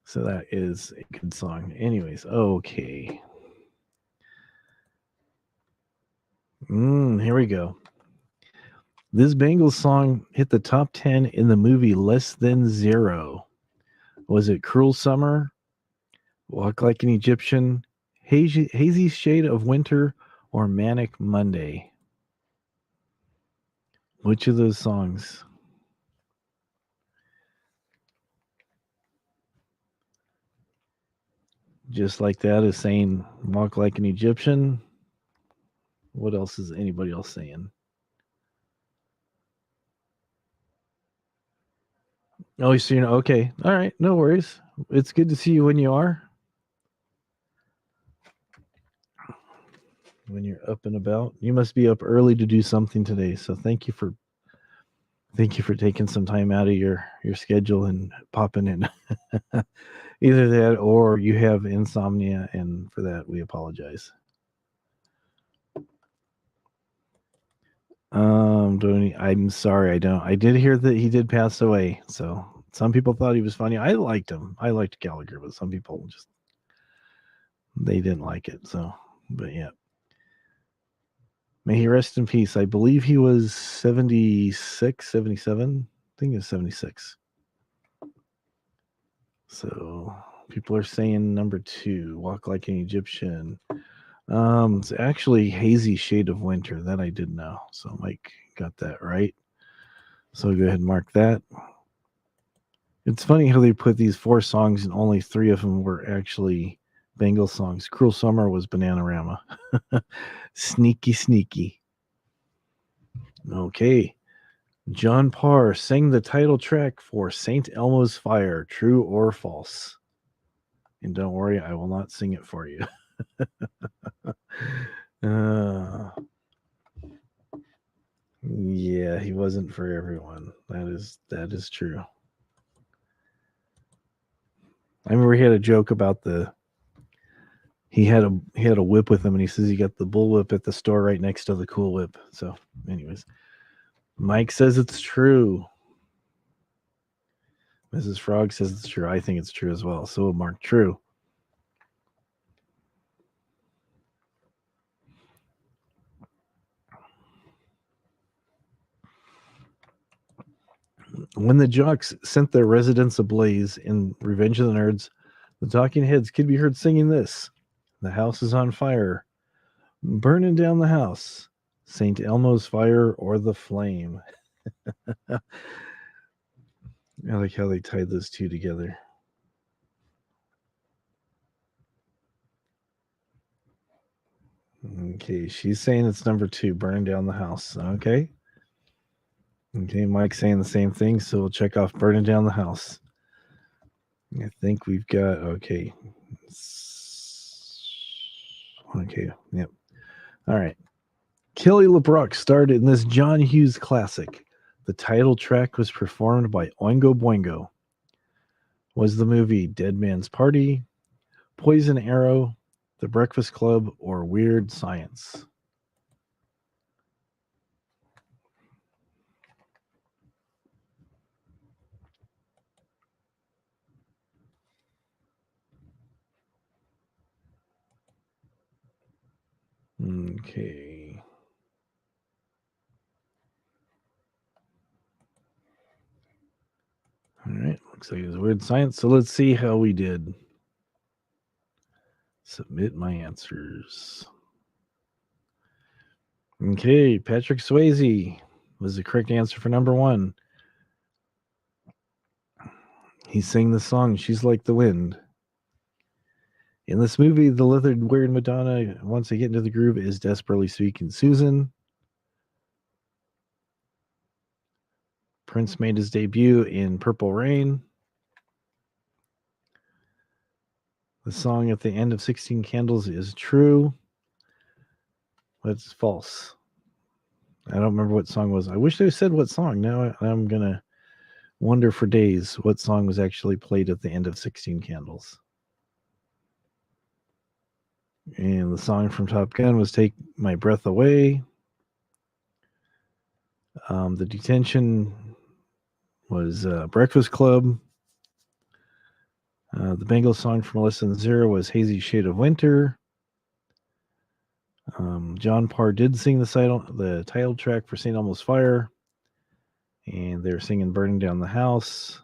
So that is a good song. Anyways, okay. Here we go. This Bengals song hit the top 10 in the movie Less Than Zero. Was it Cruel Summer, Walk Like an Egyptian, Hazy Shade of Winter, or Manic Monday? Which of those songs? Just Like That is saying Walk Like an Egyptian. What else is anybody else saying? Oh, so okay. All right, no worries. It's good to see you when you are. When you're up and about. You must be up early to do something today. So thank you for taking some time out of your schedule and popping in. Either that or you have insomnia, and for that we apologize. I'm sorry, I don't. I did hear that he did pass away. So some people thought he was funny. I liked him. I liked Gallagher, but some people just they didn't like it. So, but yeah. May he rest in peace. I believe he was 76, 77. I think he was 76. So people are saying number 2, Walk Like an Egyptian. It's actually Hazy Shade of Winter. That I did know. So Mike got that right. So go ahead and mark that. It's funny how they put these 4 songs and only 3 of them were actually Bengal songs. Cruel Summer was Bananarama. Sneaky, sneaky. Okay. John Parr sang the title track for St. Elmo's Fire. True or false? And don't worry, I will not sing it for you. Yeah, he wasn't for everyone. That is true. I remember he had a joke about he had a whip with him, and he says he got the bull whip at the store right next to the cool whip. So, anyways, Mike says it's true. Mrs. Frog says it's true. I think it's true as well. So we'll mark true. When the Jocks sent their residence ablaze in Revenge of the Nerds, the talking heads could be heard singing this. The house is on fire. Burning down the house. St. Elmo's Fire or the Flame. I like how they tied those two together. Okay, she's saying it's number 2, Burning Down the House. Okay. Okay, Mike's saying the same thing, so we'll check off Burning Down the House. I think we've got, okay. Okay, yep. All right. Kelly LeBrock starred in this John Hughes classic. The title track was performed by Oingo Boingo. Was the movie Dead Man's Party, Poison Arrow, The Breakfast Club, or Weird Science? Okay. All right. Looks like it's Weird Science. So let's see how we did. Submit my answers. Okay. Patrick Swayze was the correct answer for number 1. He sang the song She's Like the Wind. In this movie, the leathered wearing Madonna, once they get into the groove, is desperately seeking Susan. Prince made his debut in Purple Rain. The song at the end of 16 Candles is true. But it's false. I don't remember what song it was. I wish they said what song. Now I'm going to wonder for days what song was actually played at the end of 16 Candles. And the song from Top Gun was Take My Breath Away. The Detention was Breakfast Club. The Bengals song from Less Than Zero was Hazy Shade of Winter. John Parr did sing the title track for St. Elmo's Fire. And they were singing Burning Down the House.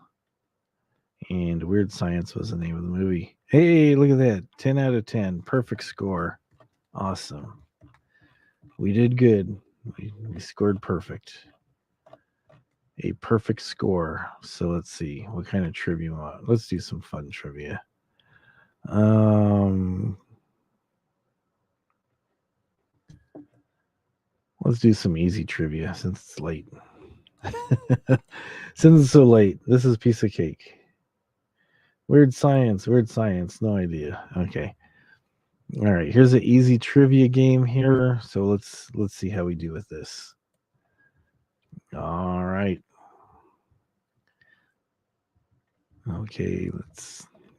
And Weird Science was the name of the movie. Hey, look at that. 10 out of 10. Perfect score. Awesome. We did good. We scored perfect. A perfect score. So let's see. What kind of trivia we want? Let's do some fun trivia. Let's do some easy trivia since it's late. Since it's so late, this is piece of cake. Weird Science. No idea. Okay. All right. Here's an easy trivia game here. So let's see how we do with this. All right. Okay.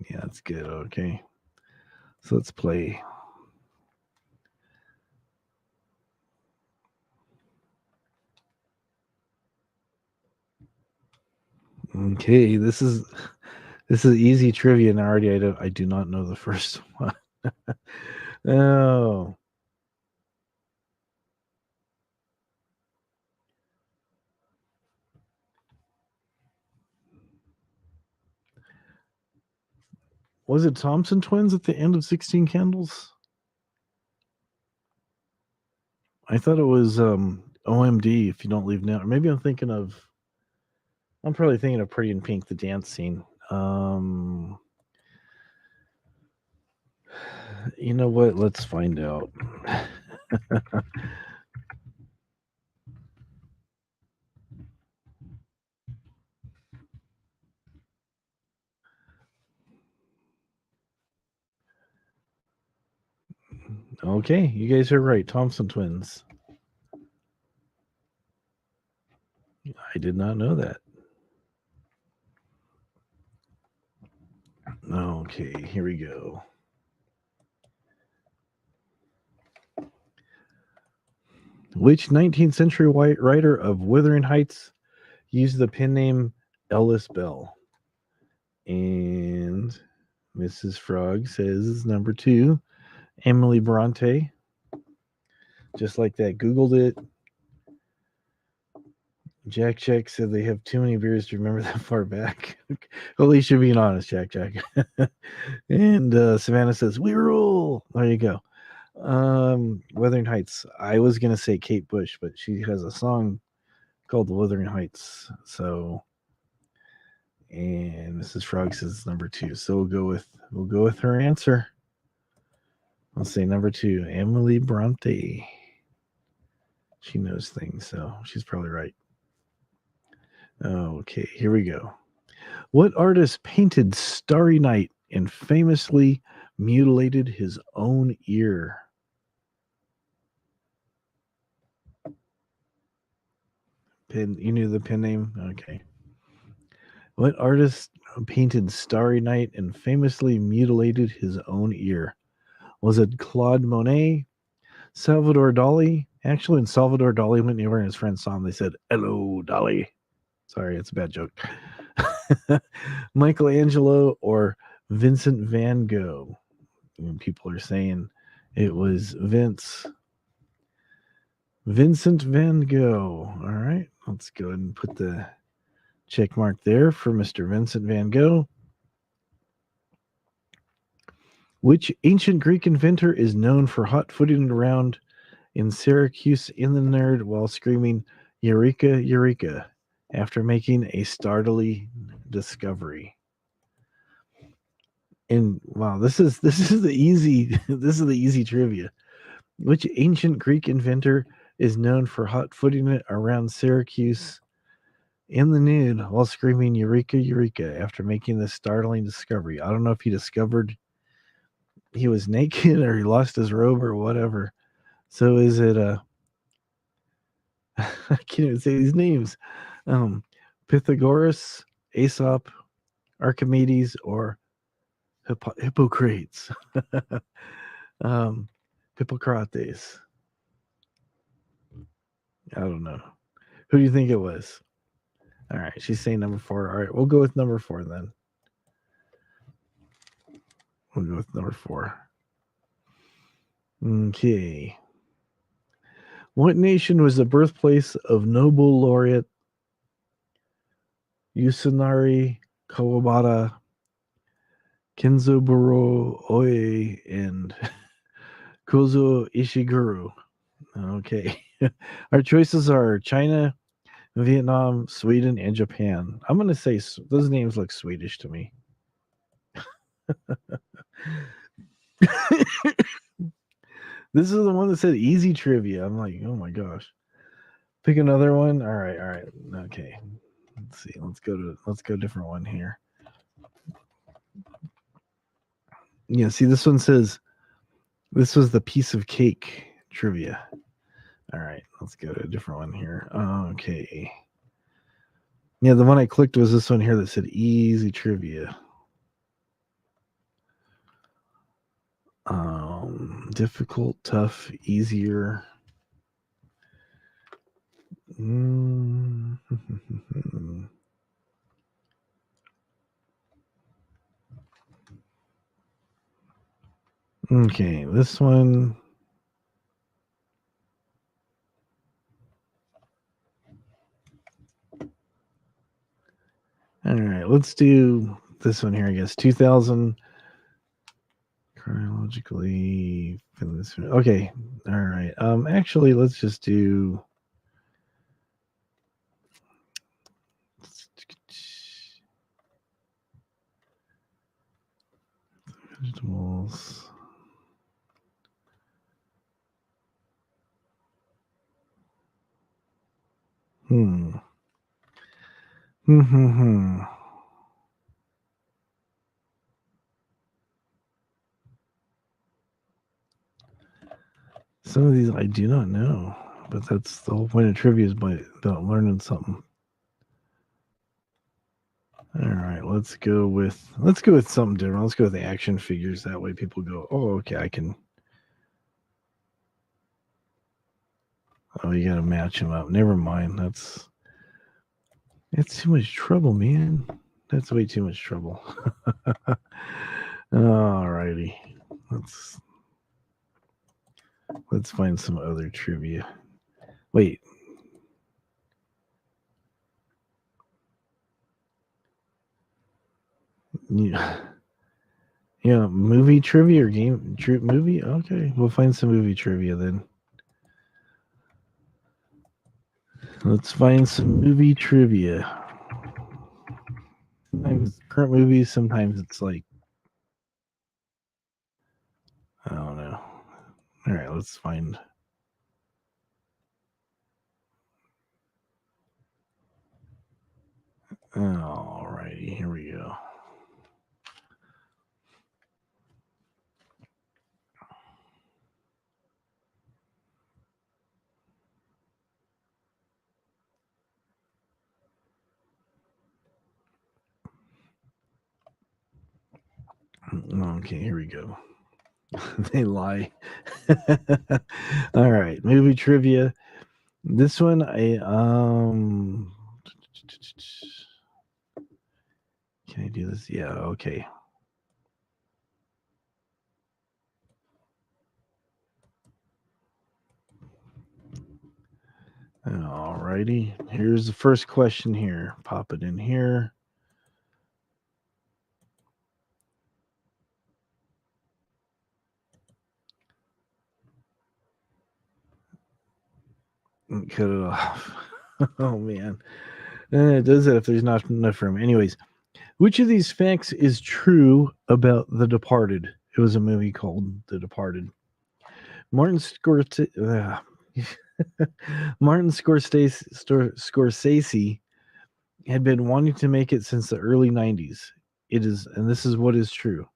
That's good. Okay. So let's play. Okay. This is easy trivia, and already I do not know the first one. Oh. Was it Thompson twins at the end of 16 Candles? I thought it was OMD, If You Don't Leave Now. Or maybe I'm probably thinking of Pretty in Pink, the dance scene. You know what? Let's find out. Okay, you guys are right. Thompson twins. I did not know that. Okay, here we go. Which 19th century white writer of Wuthering Heights used the pen name Ellis Bell? And Mrs. Frog says number 2, Emily Bronte. Just like that, Googled it. Jack said they have too many beers to remember that far back. Well, at least you're being honest, Jack. And Savannah says, we rule. There you go. Wuthering Heights. I was going to say Kate Bush, but she has a song called The Wuthering Heights. So, and Mrs. Frog says number 2. So we'll go with her answer. I'll say number 2, Emily Bronte. She knows things, so she's probably right. Okay, here we go. What artist painted Starry Night and famously mutilated his own ear? Pen, you knew the pen name? Okay. What artist painted Starry Night and famously mutilated his own ear? Was it Claude Monet, Salvador Dali? Actually, when Salvador Dali went over and his friends saw him, they said, hello, Dali. Sorry, it's a bad joke. Michelangelo or Vincent van Gogh? And people are saying it was Vincent van Gogh. All right, let's go ahead and put the check mark there for Mr. Vincent van Gogh. Which ancient Greek inventor is known for hot-footing around in Syracuse in the nerd while screaming, Eureka, Eureka, after making a startling discovery? And wow, this is the easy this is the easy trivia. Which ancient Greek inventor is known for hot-footing it around Syracuse in the nude while screaming Eureka, Eureka after making this startling discovery? I don't know if he discovered he was naked or he lost his robe or whatever. So is it I can't even say these names. Pythagoras, Aesop, Archimedes, or Hippocrates? Hippocrates. I don't know. Who do you think it was? All right, she's saying number 4. All right, we'll go with number 4 then. We'll go with number 4. Okay. What nation was the birthplace of Nobel laureate Yasunari Kawabata, Kenzaburo Oe, and Kozo Ishiguro? Okay. Our choices are China, Vietnam, Sweden, and Japan. I'm going to say those names look Swedish to me. This is the one that said easy trivia. I'm like, oh my gosh. Pick another one. All right. Okay. Let's see. Let's go a different one here. Yeah, see, this one says this was the piece of cake trivia. All right, let's go to a different one here. Okay. Yeah, the one I clicked was this one here that said easy trivia. Difficult, tough, easier. Okay, this one. All right, let's do this one here, I guess. 2000 Chronologically. Okay. All right. Actually, let's just do. Vegetables. Hmm. Some of these I do not know, but that's the whole point of trivia is about learning something. All right, let's go with something different. Let's go with the action figures. That way, people go, "Oh, okay, I can." Oh, you got to match them up. Never mind. That's too much trouble, man. That's way too much trouble. All righty, let's find some other trivia. Wait. Yeah, movie trivia or game movie? Okay, we'll find some movie trivia then. Let's find some movie trivia. Sometimes current movies, sometimes it's like, I don't know. All right, let's find. All righty, here we go. Okay, here we go. They lie. All right, movie trivia. This one, can I do this? Yeah, okay. All righty. Here's the first question here. Pop it in here. Cut it off. Oh man. It does that if there's not enough room. Anyways, which of these facts is true about The Departed? It was a movie called The Departed. Martin Scorsese. Martin Scorsese had been wanting to make it since the early 90s. It is, and this is what is true.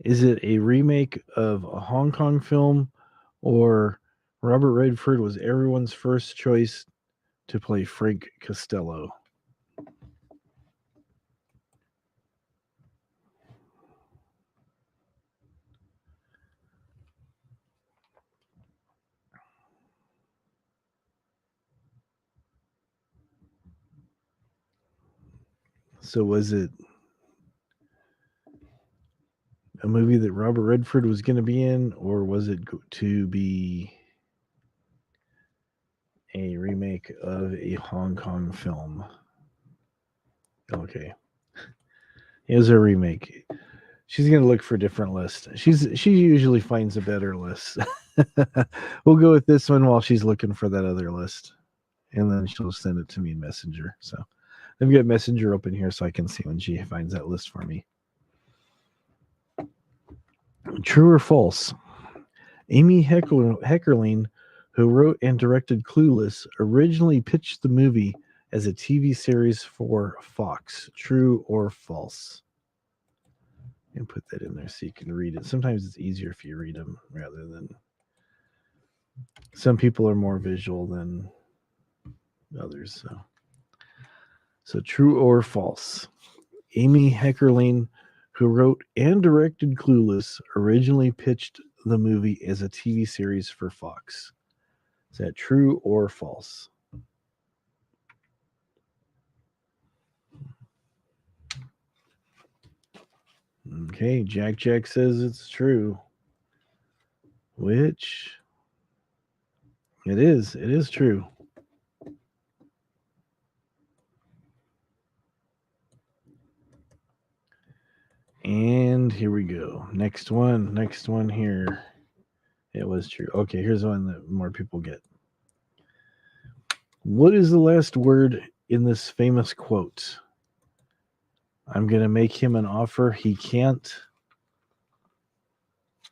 Is it a remake of a Hong Kong film, or Robert Redford was everyone's first choice to play Frank Costello? So was it a movie that Robert Redford was going to be in, or was it to be a remake of a Hong Kong film? Okay. It was a remake. She's going to look for a different list. She usually finds a better list. We'll go with this one while she's looking for that other list. And then she'll send it to me in Messenger. So I've got Messenger open here so I can see when she finds that list for me. True or false? Amy Heckerling, who wrote and directed Clueless, originally pitched the movie as a TV series for Fox. True or false? And put that in there so you can read it. Sometimes it's easier if you read them rather than. Some people are more visual than others. So true or false? Amy Heckerling, who wrote and directed Clueless, originally pitched the movie as a TV series for Fox. Is that true or false? Okay, Jack says it's true. Which it is. It is true. here we go. Next one here. It was true. Okay, here's one that more people get. What is the last word in this famous quote? I'm going to make him an offer he can't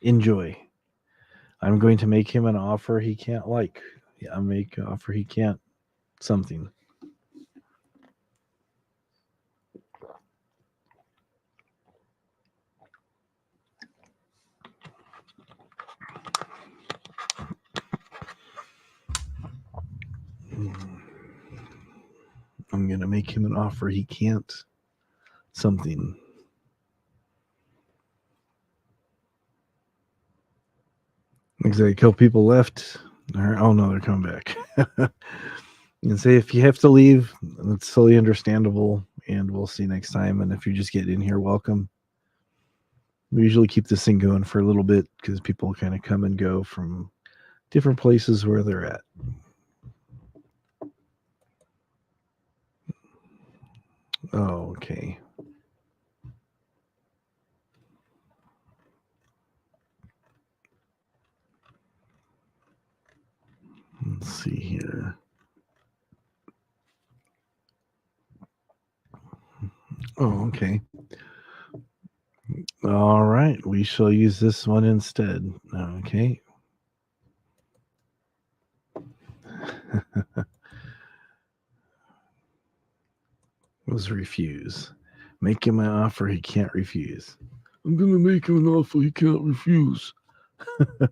enjoy. I'm going to make him an offer he can't like. I'll make an offer he can't something. I'm going to make him an offer he can't something. Looks like a couple people left. Oh no, they're coming back. And say if you have to leave, that's totally understandable, and we'll see you next time. And if you just get in here, welcome. We usually keep this thing going for a little bit because people kind of come and go from different places where they're at. Oh, okay. Let's see here. Oh, okay. All right. We shall use this one instead. Okay. Was refuse. Make him an offer he can't refuse. I'm going to make him an offer he can't refuse.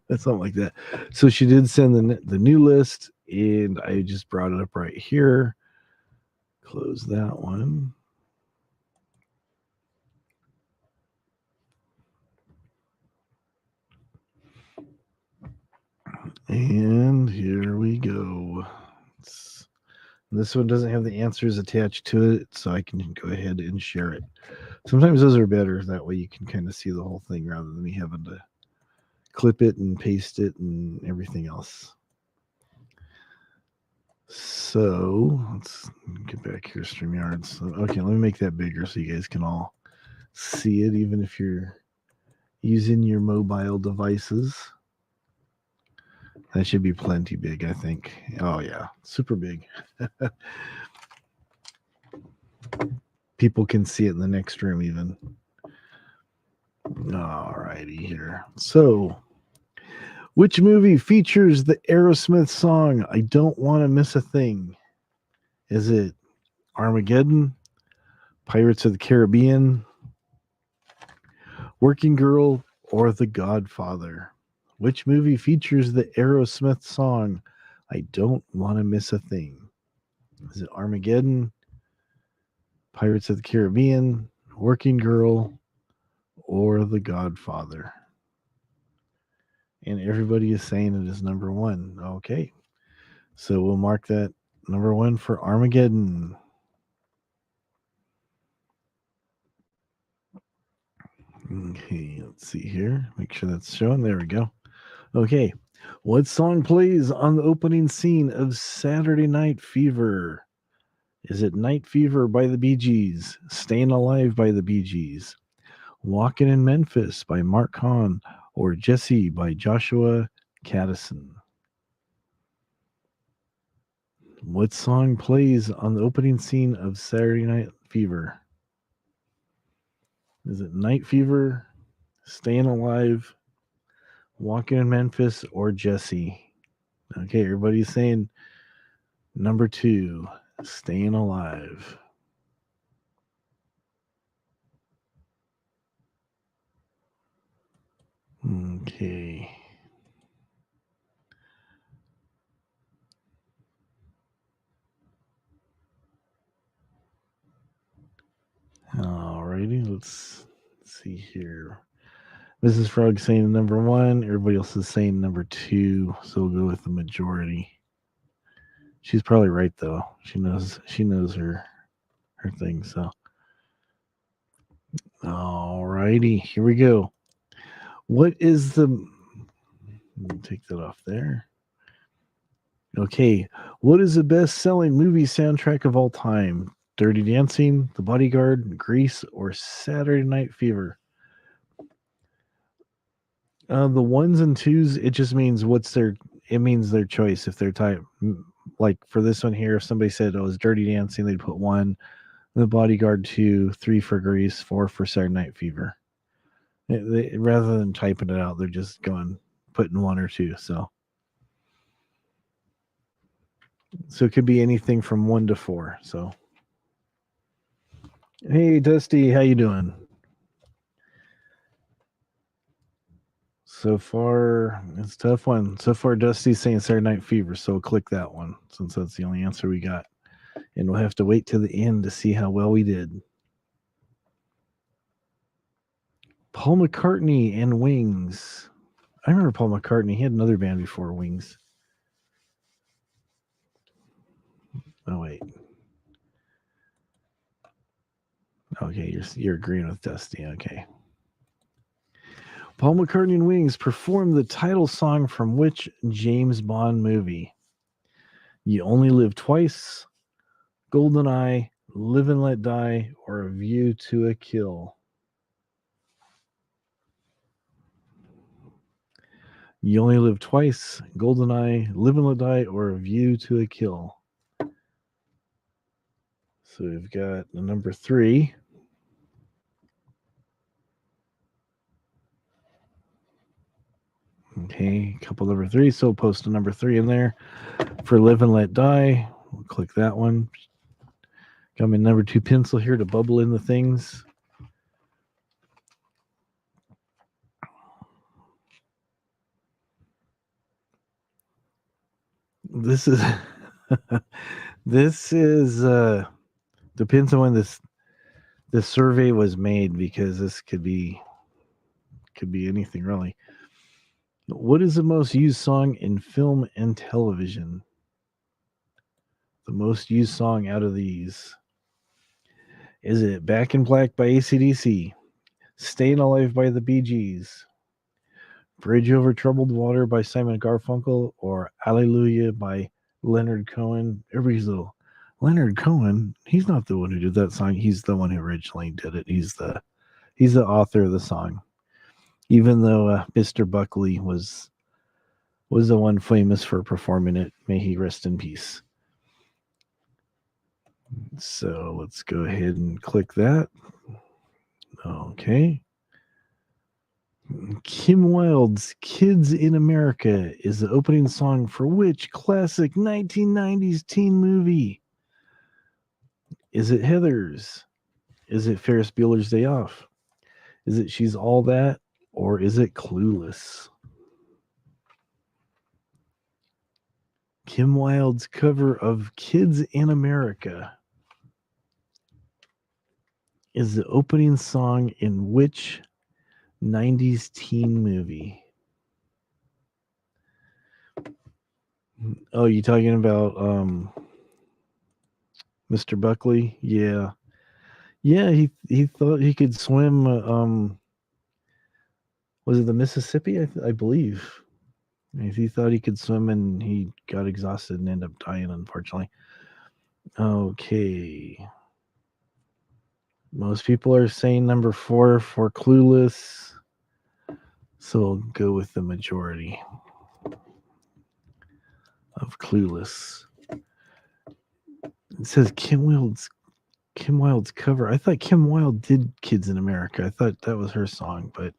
Something like that. So she did send the new list, and I just brought it up right here. Close that one. And here we go. This one doesn't have the answers attached to it, so I can go ahead and share it. Sometimes those are better. That way you can kind of see the whole thing rather than me having to clip it and paste it and everything else. So let's get back here, StreamYard. So, okay, let me make that bigger so you guys can all see it, even if you're using your mobile devices. That should be plenty big, I think. Oh, yeah, super big. People can see it in the next room, even. All righty here. So, which movie features the Aerosmith song, I Don't Want to Miss a Thing? Is it Armageddon, Pirates of the Caribbean, Working Girl, or The Godfather? Which movie features the Aerosmith song, I Don't Want to Miss a Thing? Is it Armageddon, Pirates of the Caribbean, Working Girl, or The Godfather? And everybody is saying it is number one. Okay. So we'll mark that number one for Armageddon. Okay, let's see here. Make sure that's showing. There we go. Okay. What song plays on the opening scene of Saturday Night Fever? Is it Night Fever by the Bee Gees, Staying Alive by the Bee Gees, Walking in Memphis by Mark Hahn, or Jesse by Joshua Caddison? What song plays on the opening scene of Saturday Night Fever? Is it Night Fever, Staying Alive, Walking in Memphis, or Jesse? Okay, everybody's saying number two, Staying Alive. Okay. Alrighty, let's see here. Mrs. Frog saying number one. Everybody else is saying number two. So we'll go with the majority. She's probably right though. She knows her thing. So alrighty, here we go. What is the take that off there? Okay, what is the best-selling movie soundtrack of all time? Dirty Dancing, The Bodyguard, Grease, or Saturday Night Fever? The ones and twos, it just means it means their choice. If they're type, like for this one here, if somebody said, oh, it's Dirty Dancing, they'd put 1, The Bodyguard 2, 3 for Grease, 4 for Saturday Night Fever. Rather than typing it out, they're just putting 1 or 2. So it could be anything from 1 to 4. So, hey, Dusty, how you doing? So far, it's a tough one. So far, Dusty's saying Saturday Night Fever, so we'll click that one since that's the only answer we got. And we'll have to wait till the end to see how well we did. Paul McCartney and Wings. I remember Paul McCartney. He had another band before Wings. Oh, wait. Okay, you're agreeing with Dusty. Okay. Paul McCartney and Wings performed the title song from which James Bond movie? You Only Live Twice, GoldenEye, Live and Let Die, or A View to a Kill? You Only Live Twice, GoldenEye, Live and Let Die, or A View to a Kill? So we've got the number 3. Okay, couple number 3. So we'll post a number 3 in there for Live and Let Die. We'll click that one. Got my number 2 pencil here to bubble in the things. This is depends on when this survey was made, because this could be anything really. What is the most used song in film and television? The most used song out of these. Is it Back in Black by AC/DC, Staying Alive by the Bee Gees, Bridge Over Troubled Water by Simon Garfunkel, or Hallelujah by Leonard Cohen? Everybody's little Leonard Cohen. He's not the one who did that song. He's the one who originally did it. He's the author of the song. Even though Mr. Buckley was the one famous for performing it. May he rest in peace. So let's go ahead and click that. Okay. Kim Wilde's Kids in America is the opening song for which classic 1990s teen movie? Is it Heathers? Is it Ferris Bueller's Day Off? Is it She's All That? Or is it Clueless? Kim Wilde's cover of Kids in America is the opening song in which 90s teen movie? Oh, you talking about Mr. Buckley? Yeah. Yeah, he thought he could swim was it the Mississippi? I believe. He thought he could swim and he got exhausted and ended up dying, unfortunately. Okay. Most people are saying number 4 for Clueless. So we'll go with the majority of Clueless. It says Kim Wilde's cover. I thought Kim Wilde did Kids in America. I thought that was her song, but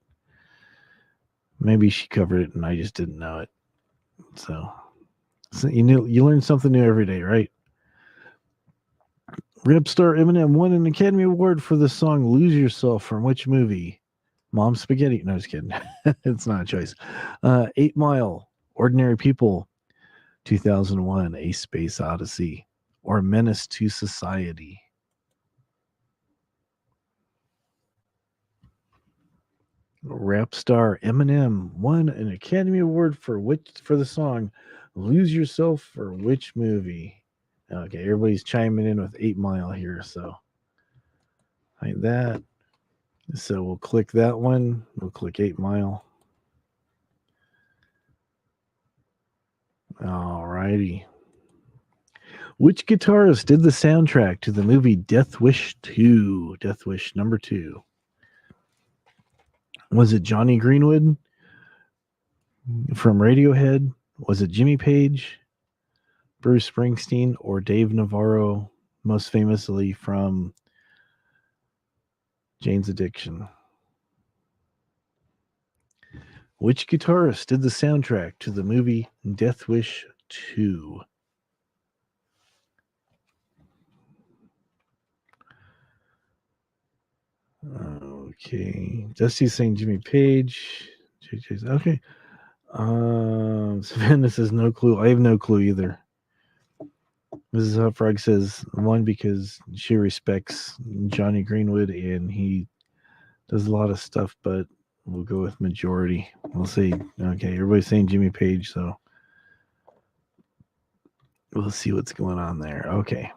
maybe she covered it and I just didn't know it. So you learn something new every day, right? Rap star Eminem won an Academy Award for the song Lose Yourself from which movie? Mom Spaghetti. No, just kidding. It's not a choice. 8 Mile, Ordinary People, 2001, A Space Odyssey, or Menace to Society? Rap star Eminem won an Academy Award for the song Lose Yourself for which movie? Okay, everybody's chiming in with 8 Mile here, so like that. So we'll click that one. We'll click 8 Mile. All righty. Which guitarist did the soundtrack to the movie Death Wish 2? Death Wish number 2. Was it Johnny Greenwood, From Radiohead, was it Jimmy Page, Bruce Springsteen, or Dave Navarro, most famously from Jane's Addiction? Which guitarist did the soundtrack to the movie Death Wish 2? Okay. Dusty's saying Jimmy Page. Okay. Savannah says no clue. I have no clue either. Mrs. Hot Frog says one because she respects Johnny Greenwood and he does a lot of stuff, but we'll go with majority. We'll see. Okay, everybody's saying Jimmy Page, so we'll see what's going on there. Okay.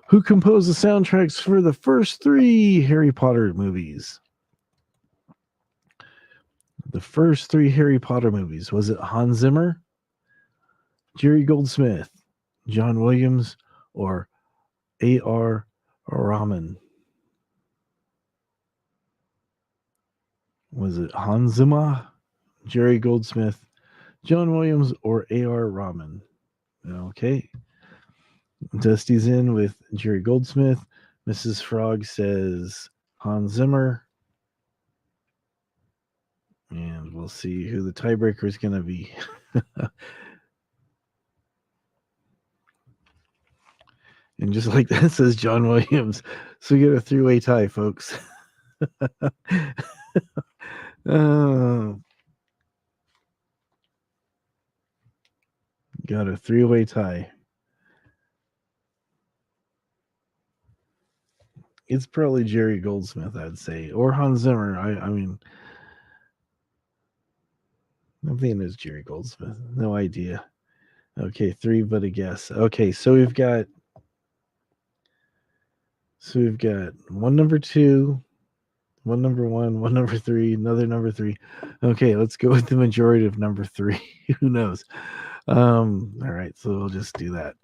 Who composed the soundtracks for the first 3 Harry Potter movies? The first 3 Harry Potter movies. Was it Hans Zimmer, Jerry Goldsmith, John Williams, or A.R. Rahman? Was it Hans Zimmer, Jerry Goldsmith, John Williams, or A.R. Rahman? Okay. Dusty's in with Jerry Goldsmith. Mrs. Frog says Hans Zimmer. And we'll see who the tiebreaker is going to be. And just like that says John Williams. So we get a 3-way tie, folks. Got a 3-way tie. It's probably Jerry Goldsmith, I'd say, or Hans Zimmer. I mean, I'm thinking it's Jerry Goldsmith. No idea. Okay, 3, but a guess. Okay, so we've got one number 2, one number 1, one number 3, another number 3. Okay, let's go with the majority of number 3. Who knows? All right, so we'll just do that.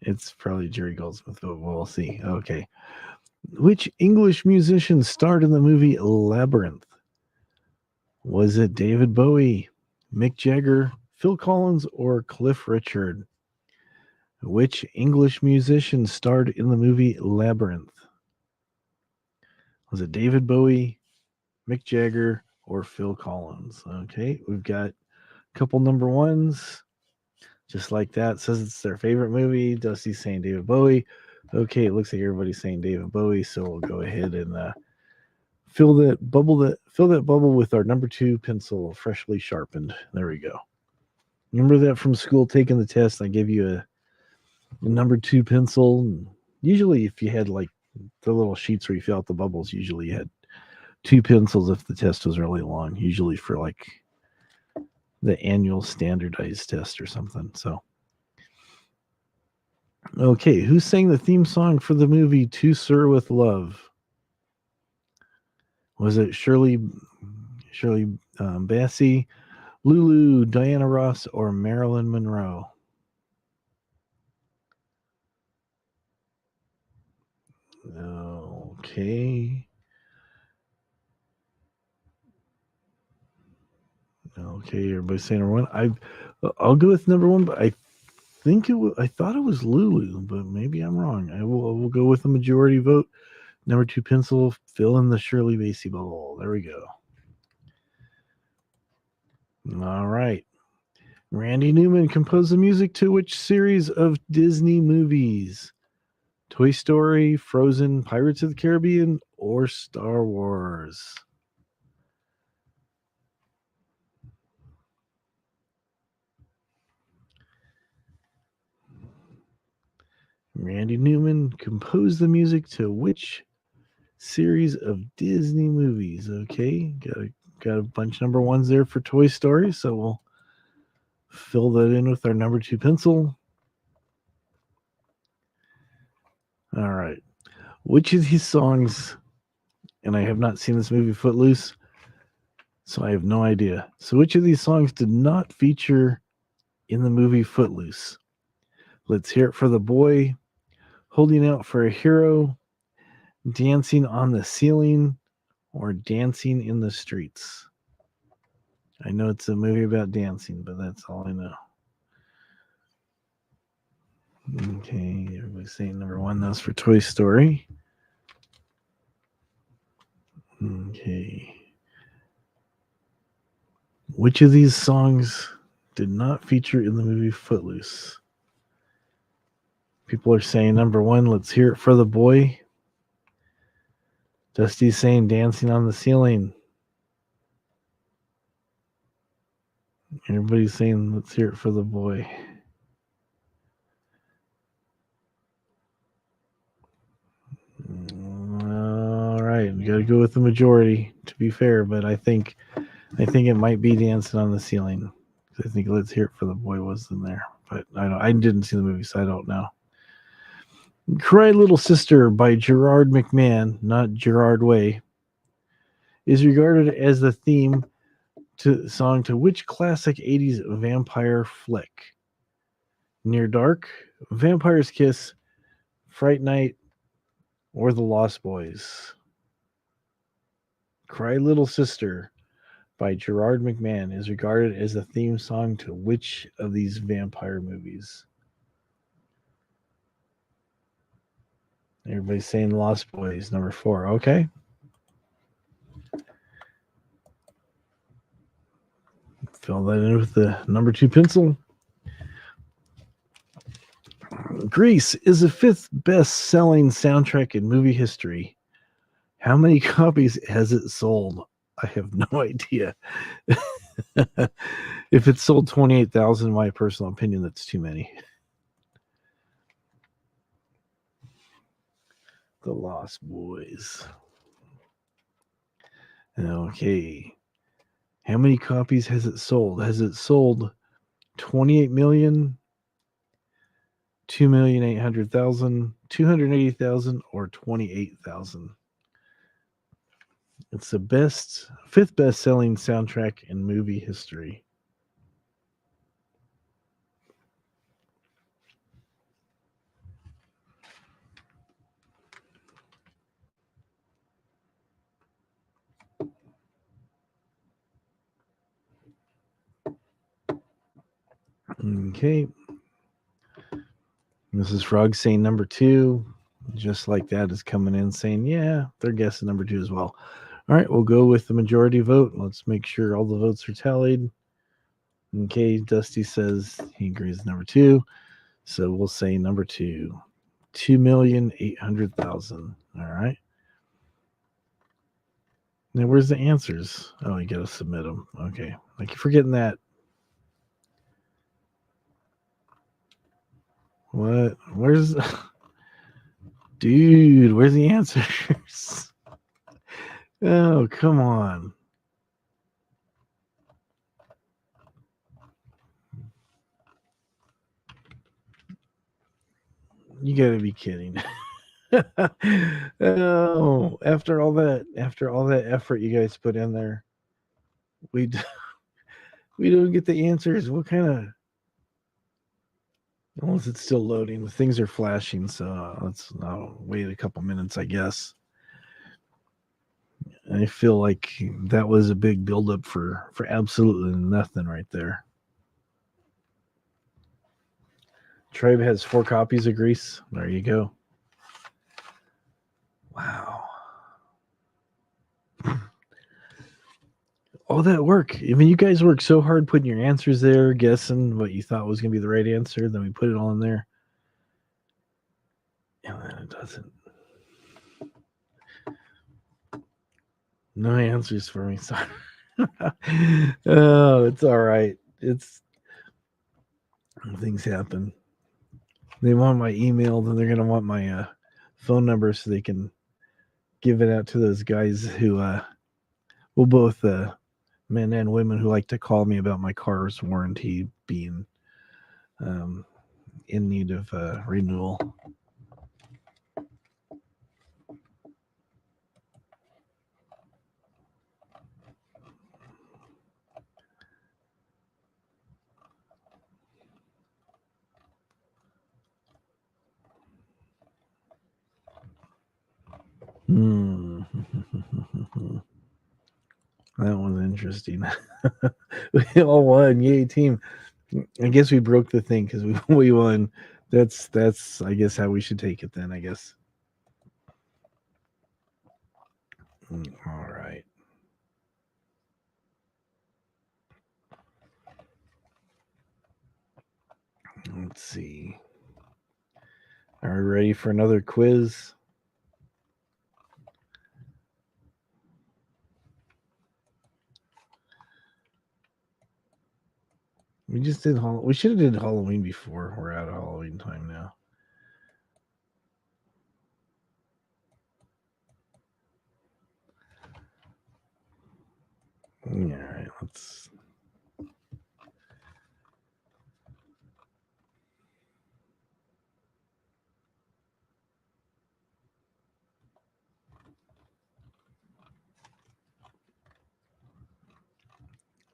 It's probably Jerry Goldsmith, but we'll see. Okay. Which English musician starred in the movie Labyrinth? Was it David Bowie, Mick Jagger, Phil Collins, or Cliff Richard? Which English musician starred in the movie Labyrinth? Was it David Bowie, Mick Jagger, or Phil Collins? Okay, we've got a couple number 1s. Just like that. Says it's their favorite movie. Dusty's saying David Bowie. Okay, it looks like everybody's saying David Bowie, so we'll go ahead and fill that bubble with our number 2 pencil, freshly sharpened. There we go. Remember that from school, taking the test? I gave you a number 2 pencil. Usually, if you had like the little sheets where you fill out the bubbles, usually you had 2 pencils if the test was really long. Usually for like the annual standardized test or something. So, okay, who sang the theme song for the movie To Sir with Love? Was it Shirley Bassey, Lulu, Diana Ross, or Marilyn Monroe? Okay. Okay, everybody's saying number 1. I'll go with number 1, but I thought it was Lulu, but maybe I'm wrong. I will go with the majority vote. Number 2 pencil, fill in the Shirley Bassey bubble. There we go. All right. Randy Newman composed the music to which series of Disney movies? Toy Story, Frozen, Pirates of the Caribbean, or Star Wars? Randy Newman composed the music to which series of Disney movies? Okay, got a bunch number 1s there for Toy Story, so we'll fill that in with our number 2 pencil. All right. Which of these songs, and I have not seen this movie Footloose, so I have no idea. So which of these songs did not feature in the movie Footloose? Let's Hear It for the Boy, Holding Out for a Hero, Dancing on the Ceiling, or Dancing in the Streets? I know it's a movie about dancing, but that's all I know. Okay, everybody's saying number one. That's for Toy Story. Okay. Which of these songs did not feature in the movie Footloose? People are saying number one, Let's Hear It for the Boy. Dusty's saying Dancing on the Ceiling. Everybody's saying Let's Hear It for the Boy. All right, we got to go with the majority to be fair, but I think it might be Dancing on the Ceiling. I think Let's Hear It for the Boy was in there, but I didn't see the movie, so I don't know. Cry Little Sister by Gerard McMahon, not Gerard Way, is regarded as the theme song to which classic 80s vampire flick? Near Dark, Vampire's Kiss, Fright Night, or The Lost Boys? Cry Little Sister by Gerard McMahon is regarded as the theme song to which of these vampire movies? Everybody's saying Lost Boys, number 4. Okay. Fill that in with the number 2 pencil. Grease is the 5th best-selling soundtrack in movie history. How many copies has it sold? I have no idea. If it sold 28,000, in my personal opinion, that's too many. The Lost Boys. Okay. How many copies has it sold? Has it sold 28 million, 2,800,000, 280,000, or 28,000? It's the 5th best-selling soundtrack in movie history. Okay. Mrs. Frog saying number 2. Just like that is coming in saying, yeah, they're guessing number 2 as well. All right, we'll go with the majority vote. Let's make sure all the votes are tallied. Okay, Dusty says he agrees with number 2. So we'll say number 2. 2,800,000. All right. Now, where's the answers? Oh, you got to submit them. Okay. Thank you for getting that. What? Where's... Dude, where's the answers? Oh, come on. You got to be kidding. Oh, after all that effort you guys put in there, we don't get the answers. What kind of... Unless it's still loading. The things are flashing, so let's wait a couple minutes, I guess. I feel like that was a big buildup for absolutely nothing right there. Tribe has 4 copies of Grease. There you go. Wow. All that work. I mean, you guys worked so hard putting your answers there, guessing what you thought was going to be the right answer. Then we put it all in there. And then it doesn't. No answers for me. Sorry. Oh, it's all right. Things happen. They want my email, then they're going to want my phone number so they can give it out to those guys who, well, both men and women who like to call me about my car's warranty being in need of renewal. That was interesting. We all won. Yay, team. I guess we broke the thing because we won. That's I guess how we should take it then, I guess. All right. Let's see. Are we ready for another quiz? We just did we should have did Halloween before. We're out of Halloween time now. All right, let's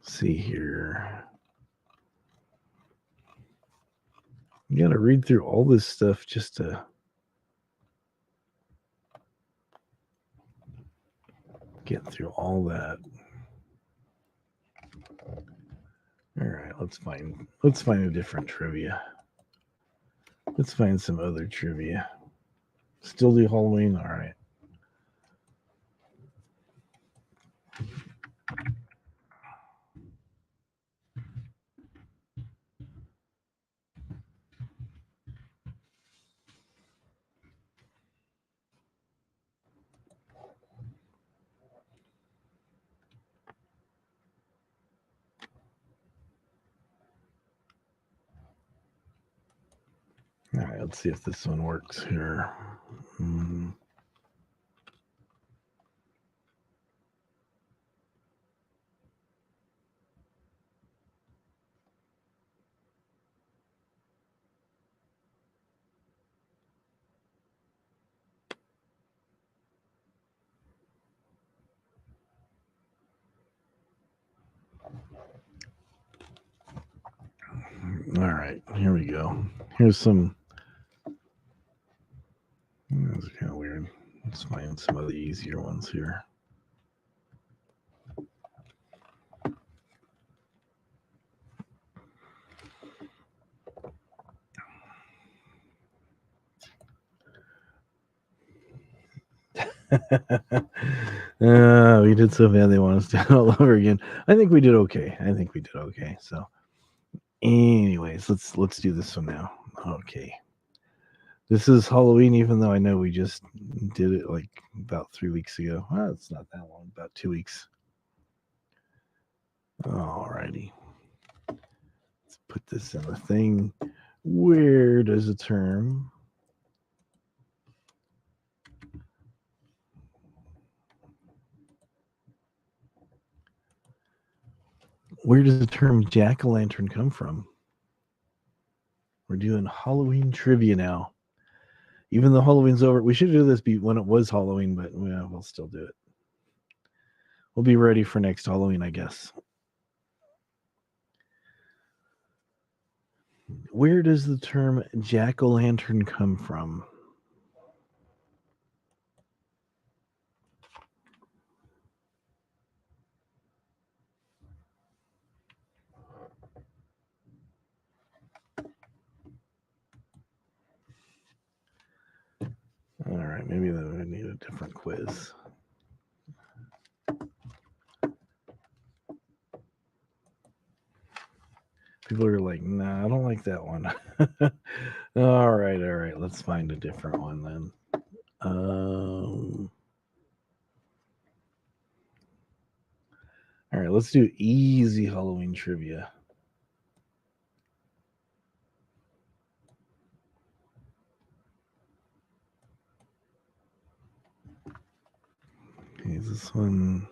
see here. You got to read through all this stuff just to get through all that. All right, let's find a different trivia. Let's find some other trivia. Still do Halloween? All right. All right, let's see if this one works here. All right, here we go. Here's some. That's kind of weird. Let's find some of the easier ones here. We did so bad they want us to do it all over again. I think we did okay. So, anyways, let's do this one now. Okay. This is Halloween, even though I know we just did it like about 3 weeks ago. Well, it's not that long, about 2 weeks. Alrighty. Let's put this in the thing. Where does the term jack-o'-lantern come from? We're doing Halloween trivia now. Even though Halloween's over, we should do this when it was Halloween, but we'll still do it. We'll be ready for next Halloween, I guess. Where does the term jack-o'-lantern come from? All right, maybe we need a different quiz. People are like, nah, I don't like that one. All right. Let's find a different one then. All right, let's do easy Halloween trivia. Okay, this one.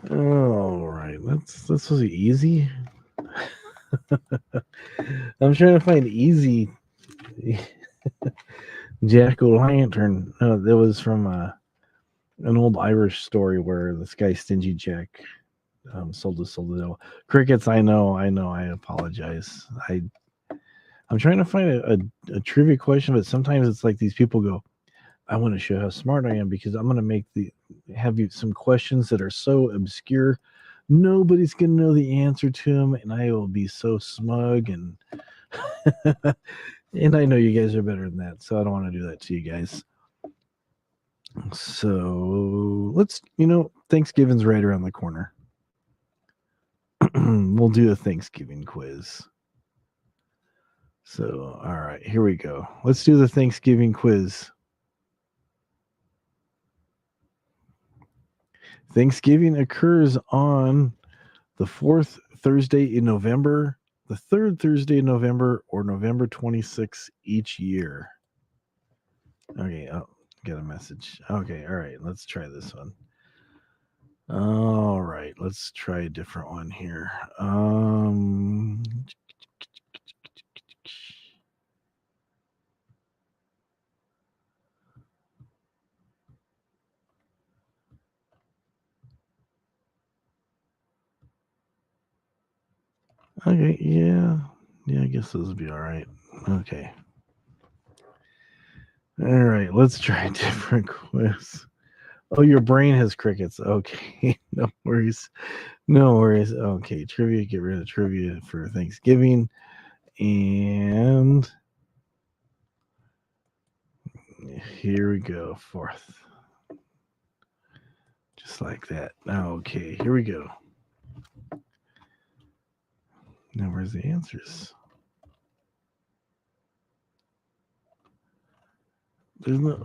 All right, this was easy. I'm trying to find easy jack-o'-lantern. No, that was from an old Irish story where this guy Stingy Jack Sold the devil. Crickets, I know. I apologize. I'm trying to find a trivia question, but sometimes it's like these people go, I want to show how smart I am because I'm going to have you some questions that are so obscure, nobody's going to know the answer to them, and I will be so smug and and I know you guys are better than that, so I don't want to do that to you guys. So let's, Thanksgiving's right around the corner. We'll do a Thanksgiving quiz. So, all right, here we go. Let's do the Thanksgiving quiz. Thanksgiving occurs on the 4th Thursday in November, the 3rd Thursday in November, or November 26th each year. Okay, get a message. Okay, all right, let's try this one. All right, let's try a different one here. Okay, yeah, I guess those would be all right. Okay. All right, let's try a different quiz. Oh, your brain has crickets. Okay, no worries. Okay, trivia, get rid of trivia for Thanksgiving. And here we go, 4th. Just like that. Okay, here we go. Now, where's the answers? There's no...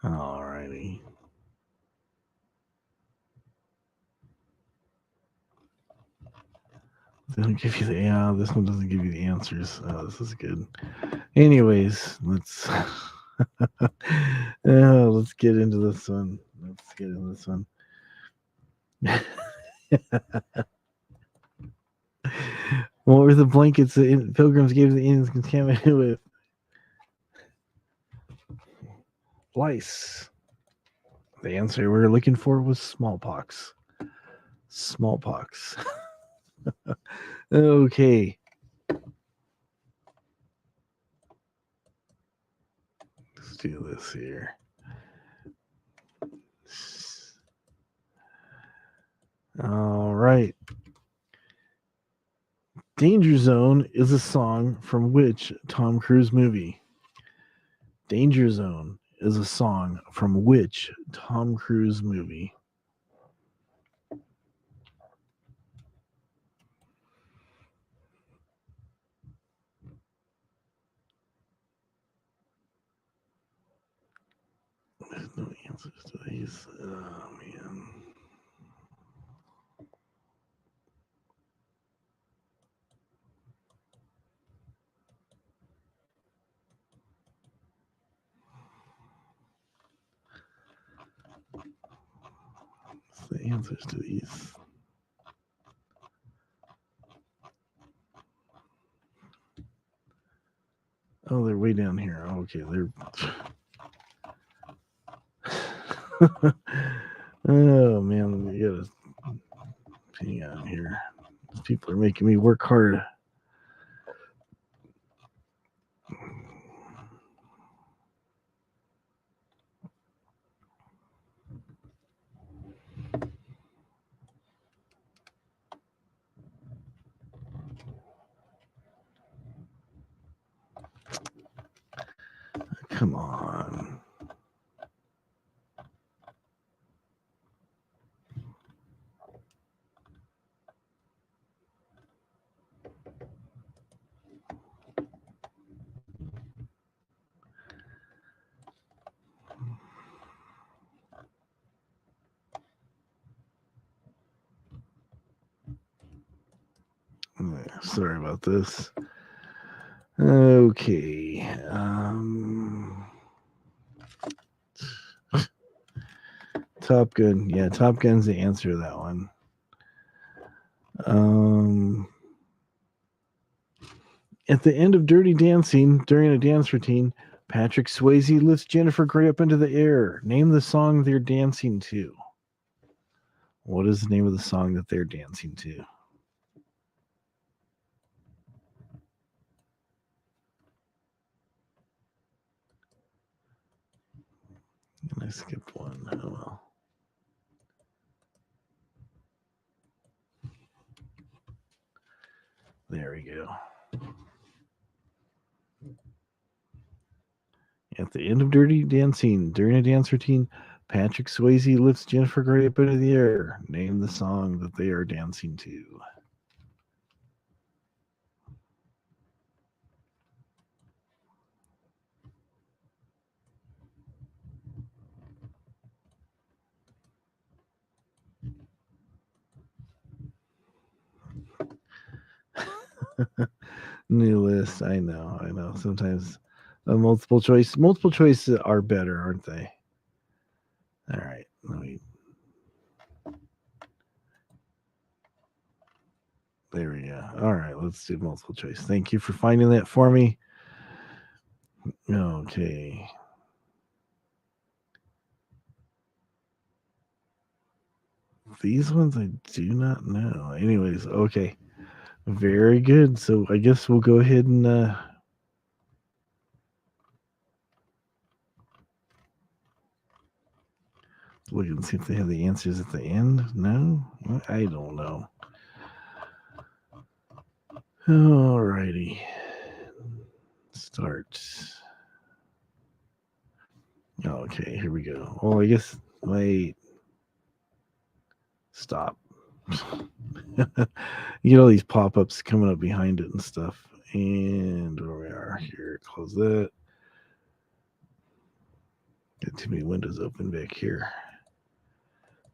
Alrighty. They don't give you this one doesn't give you the answers. Oh, this is good. Anyways, let's let's get into this one. What were the blankets that pilgrims gave the Indians contaminated with? Lice. The answer we were looking for was smallpox. Okay. Let's do this here. All right. Danger Zone is a song from which Tom Cruise movie? Danger Zone is a song from which Tom Cruise movie? There's no answers to these. Oh, man. What's the answers to these? Oh, they're way down here. Okay, they're... Oh, man. We gotta hang on here. These people are making me work hard. Come on. Sorry about this. Okay. Top Gun. Yeah, Top Gun's the answer to that one. At the end of Dirty Dancing, during a dance routine, Patrick Swayze lifts Jennifer Grey up into the air. Name the song they're dancing to. What is the name of the song that they're dancing to? I skipped one. Oh well. There we go. At the end of Dirty Dancing, during a dance routine, Patrick Swayze lifts Jennifer Grey up into the air. Name the song that they are dancing to. New list. I know. Sometimes multiple choice are better, aren't they? All right. There we go. All right, let's do multiple choice. Thank you for finding that for me. Okay. These ones I do not know. Anyways, okay. Very good. So I guess we'll go ahead and look and see if they have the answers at the end. No? I don't know. Alrighty. Start. Okay, here we go. Oh, I guess, wait. Stop. You get all these pop-ups coming up behind it and stuff. And where we are here, close that. Got too many windows open back here.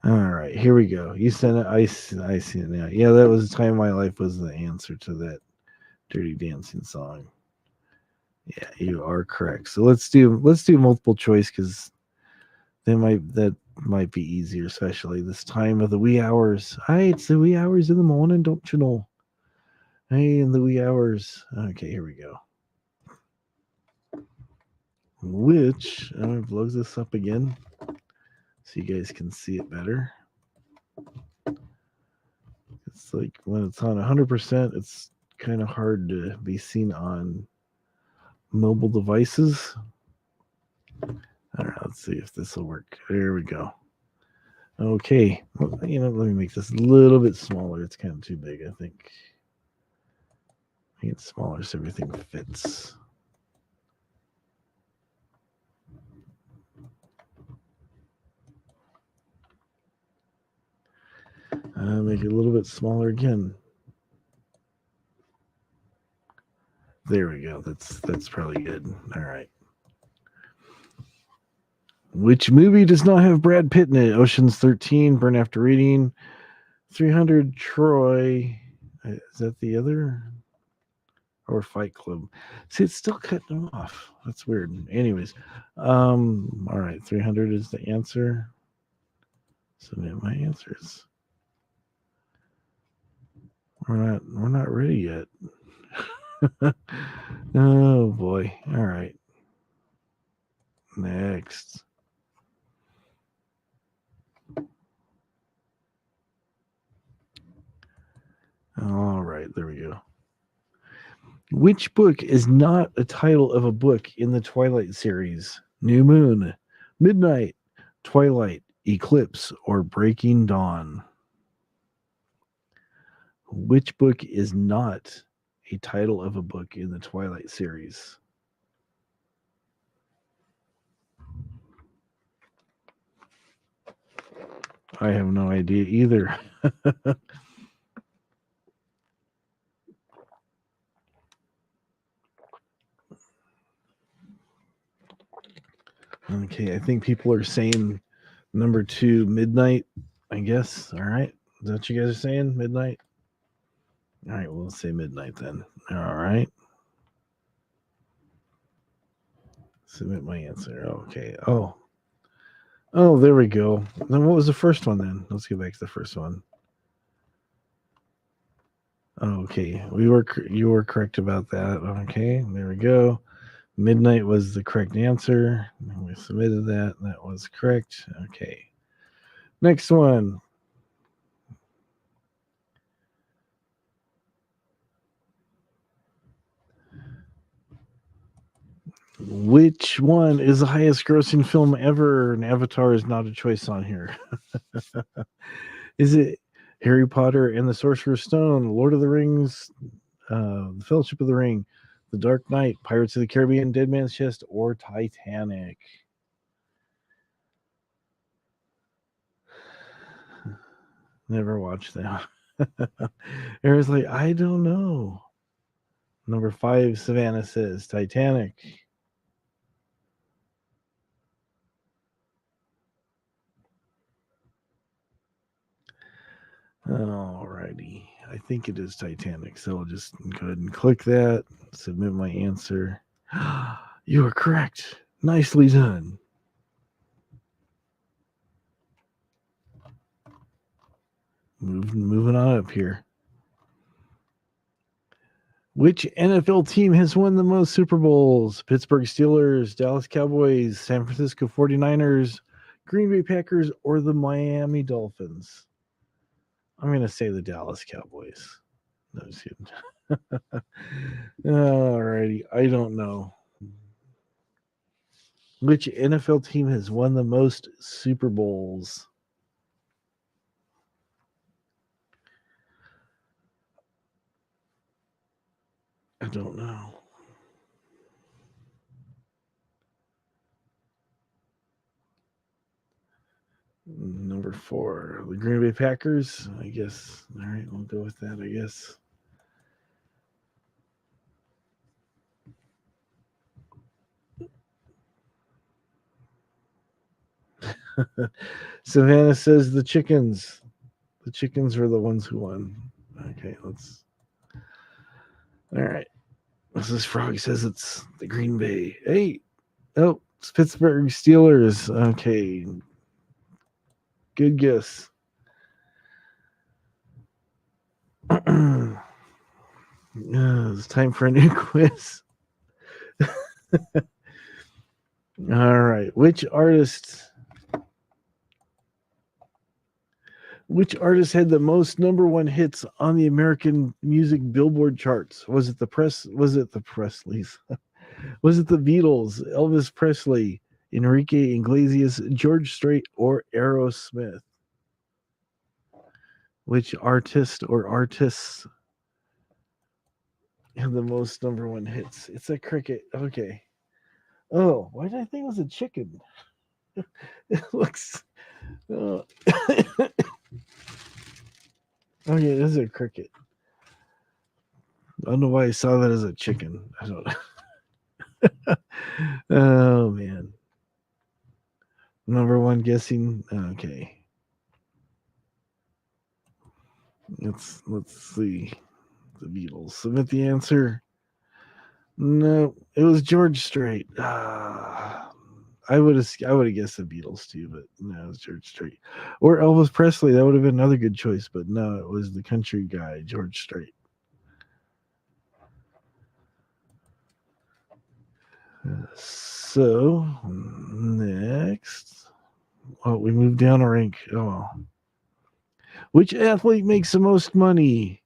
All right, here we go. You sent it. I see it now. Yeah, that was "Time of My Life" was the answer to that Dirty Dancing song. Yeah, you are correct. So let's do multiple choice because that might be easier, especially this time of the wee hours. Hey, it's the wee hours in the morning, don't you know? Hey, in the wee hours. Okay, here we go. Which blows this up again so you guys can see it better. It's like when it's on 100%, it's kind of hard to be seen on mobile devices. All right, let's see if this will work. There we go. Okay, well, let me make this a little bit smaller. It's kind of too big, I think. Make it smaller so everything fits. Make it a little bit smaller again. There we go. That's probably good. All right. Which movie does not have Brad Pitt in it? Ocean's 13, Burn After Reading, 300, Troy. Is that the other? Or Fight Club? See, it's still cutting them off. That's weird. Anyways, all right. 300 is the answer. Submit my answers. We're not ready yet. Oh boy. All right. Next. All right, there we go. Which book is not a title of a book in the Twilight series? New Moon, Midnight, Twilight, Eclipse, or Breaking Dawn? Which book is not a title of a book in the Twilight series? I have no idea either. Okay, I think people are saying number 2, Midnight, I guess. All right. Is that what you guys are saying? Midnight? All right, we'll say Midnight then. All right. Submit my answer. Okay. Oh, there we go. Then what was the first one then? Let's get back to the first one. Okay, you were correct about that. Okay, there we go. Midnight was the correct answer. We submitted that. That was correct. Okay. Next one. Which one is the highest grossing film ever? And Avatar is not a choice on here. Is it Harry Potter and the Sorcerer's Stone, Lord of the Rings, The Fellowship of the Ring, The Dark Knight, Pirates of the Caribbean, Dead Man's Chest, or Titanic? Never watched that. Aaron's like, I don't know. Number 5, Savannah says Titanic. Alrighty. I think it is Titanic, so I'll just go ahead and click that, submit my answer. You are correct. Nicely done. Moving on up here. Which NFL team has won the most Super Bowls? Pittsburgh Steelers, Dallas Cowboys, San Francisco 49ers, Green Bay Packers, or the Miami Dolphins? I'm going to say the Dallas Cowboys. No, just kidding. Alrighty. I don't know. Which NFL team has won the most Super Bowls? I don't know. Number 4, the Green Bay Packers. I guess. All right, we'll go with that, I guess. Savannah says the chickens. The chickens are the ones who won. Okay, let's. All right. Mrs. Frog says it's the Green Bay. Hey, oh, it's Pittsburgh Steelers. Okay. Good guess. It's time for a new quiz. All right. Which artist had the most number 1 hits on the American music Billboard charts? Was it the Presleys? Was it the Beatles, Elvis Presley, Enrique Iglesias, George Strait, or Aerosmith? Which artist or artists have the most number 1 hits? It's a cricket. Okay. Oh, why did I think it was a chicken? It looks. Oh. Okay, this is a cricket. I don't know why I saw that as a chicken. I don't know. Oh man. Number 1 guessing. Okay. Let's see. The Beatles. Submit the answer. No, it was George Strait. I would have guessed the Beatles too, but no, it was George Strait. Or Elvis Presley. That would have been another good choice, but no, it was the country guy, George Strait. So next, we moved down a rank. Oh, which athlete makes the most money?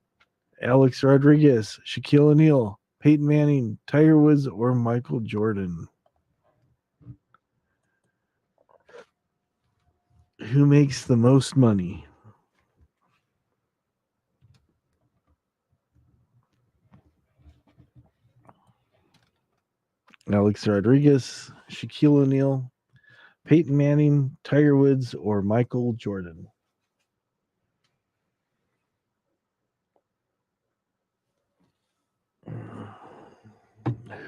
Alex Rodriguez, Shaquille O'Neal, Peyton Manning, Tiger Woods, or Michael Jordan? Who makes the most money? Alex Rodriguez, Shaquille O'Neal, Peyton Manning, Tiger Woods, or Michael Jordan?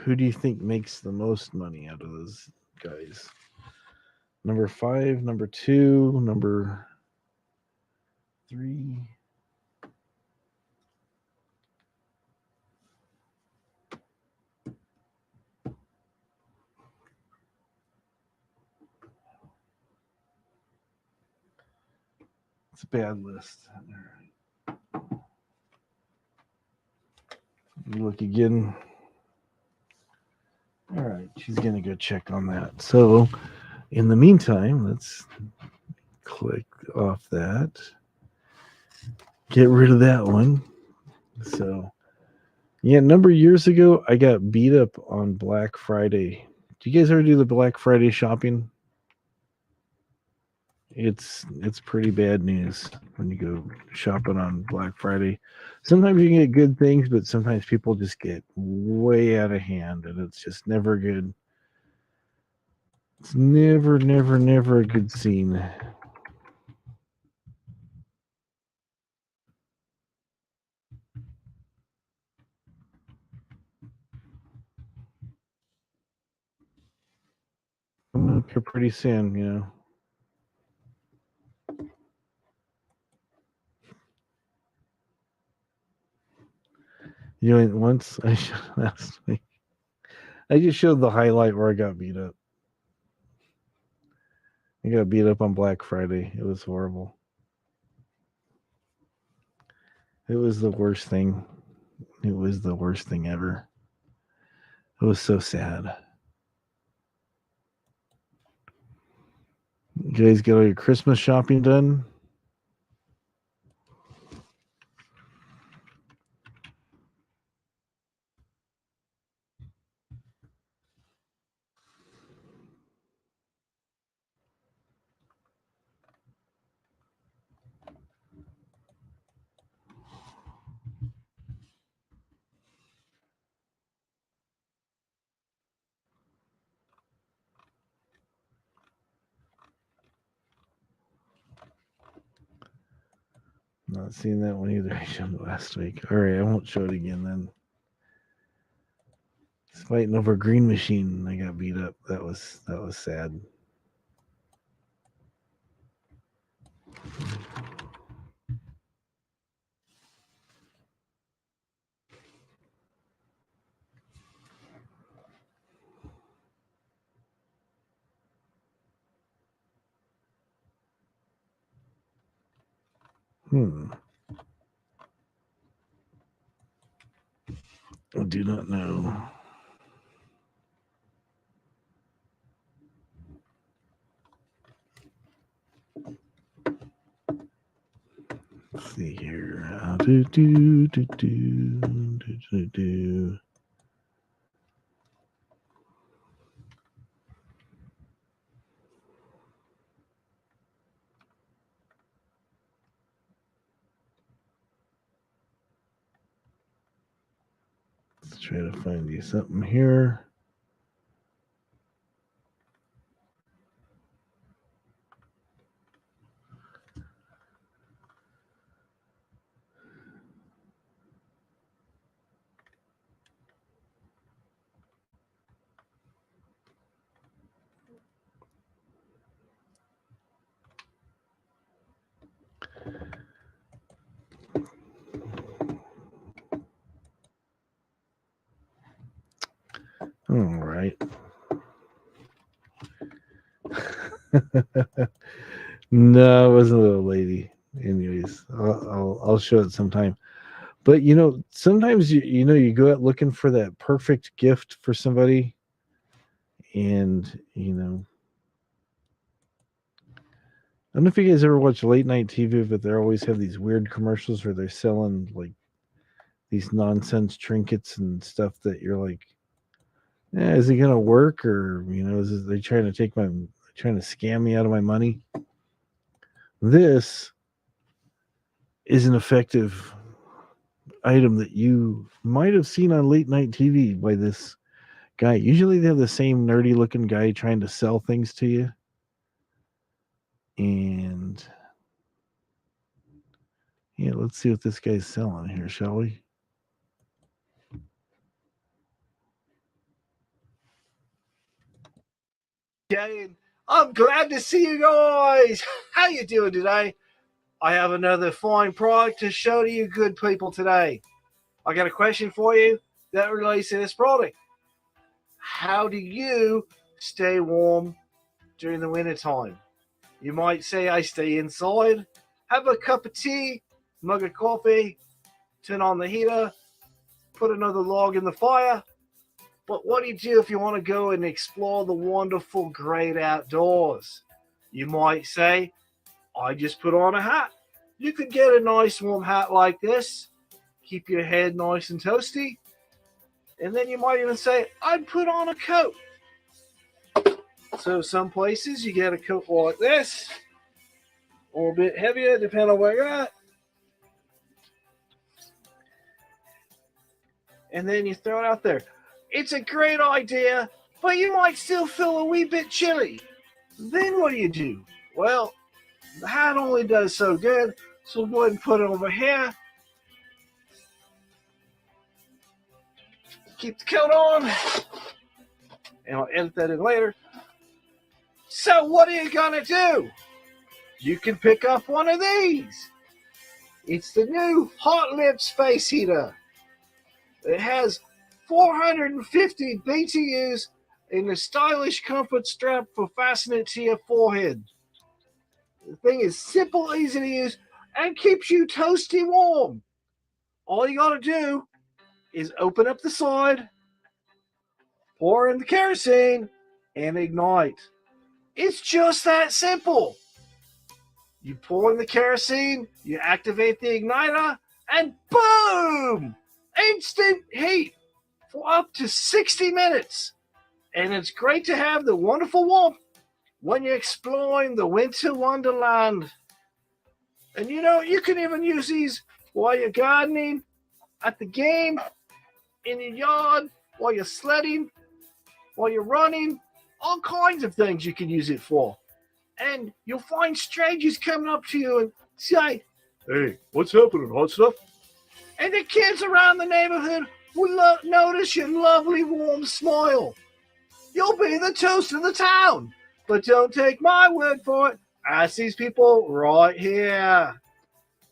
Who do you think makes the most money out of those guys? Number 5, number 2, number 3. It's a bad list. Look again. All right, she's gonna go check on that. So, in the meantime, let's click off that. Get rid of that one. So, yeah, a number of years ago, I got beat up on Black Friday. Do you guys ever do the Black Friday shopping? It's pretty bad news when you go shopping on Black Friday. Sometimes you can get good things, but sometimes people just get way out of hand, and it's just never good. It's never, never, never a good scene. Coming up here pretty soon, you know. You know, once I showed last week, I just showed the highlight where I got beat up. I got beat up on Black Friday. It was horrible. It was the worst thing. It was the worst thing ever. It was so sad. You guys get all your Christmas shopping done? Not seeing that one either. I showed it last week. All right, I won't show it again then. It's fighting over Green Machine. I got beat up. That was sad. I do not know. Let's see here. Do. Let's try to find you something here. All right. No, it wasn't a little lady. Anyways, I'll show it sometime. But you know, sometimes you go out looking for that perfect gift for somebody, and I don't know if you guys ever watch late night TV, but they always have these weird commercials where they're selling like these nonsense trinkets and stuff that you're like, is it gonna work, or they trying to scam me out of my money? This is an effective item that you might have seen on late night TV by this guy. Usually they have the same nerdy looking guy trying to sell things to you. And yeah, let's see what this guy's selling here, shall we? Jane, I'm glad to see you guys. How you doing today? I have another fine product to show to you good people today. I got a question for you that relates to this product. How do you stay warm during the winter time? You might say I stay inside, have a cup of tea, mug of coffee, turn on the heater, put another log in the fire, But what do you do if you want to go and explore the wonderful, great outdoors? You might say, I just put on a hat. You could get a nice warm hat like this, keep your head nice and toasty, and then you might even say, I'd put on a coat. So some places you get a coat like this, or a bit heavier, depending on where you're at. And then you throw it out there. It's a great idea, but you might still feel a wee bit chilly. Then what do? Well, the hat only does so good, so we'll go ahead and put it over here. Keep the coat on, and I'll edit that in later. So what are you gonna do? You can pick up one of these. It's the new Hot Lip Space Heater. It has 450 BTUs and a stylish comfort strap for fastening it to your forehead. The thing is simple, easy to use, and keeps you toasty warm. All you gotta do is open up the side, pour in the kerosene, and ignite. It's just that simple. You pour in the kerosene, you activate the igniter, and boom! Instant heat for up to 60 minutes. And it's great to have the wonderful warmth when you're exploring the winter wonderland. And you can even use these while you're gardening, at the game, in your yard, while you're sledding, while you're running, all kinds of things you can use it for. And you'll find strangers coming up to you and say, hey, what's happening, hot stuff? And the kids around the neighborhood will notice your lovely warm smile. You'll be the toast of the town. But don't take my word for it. Ask these people right here.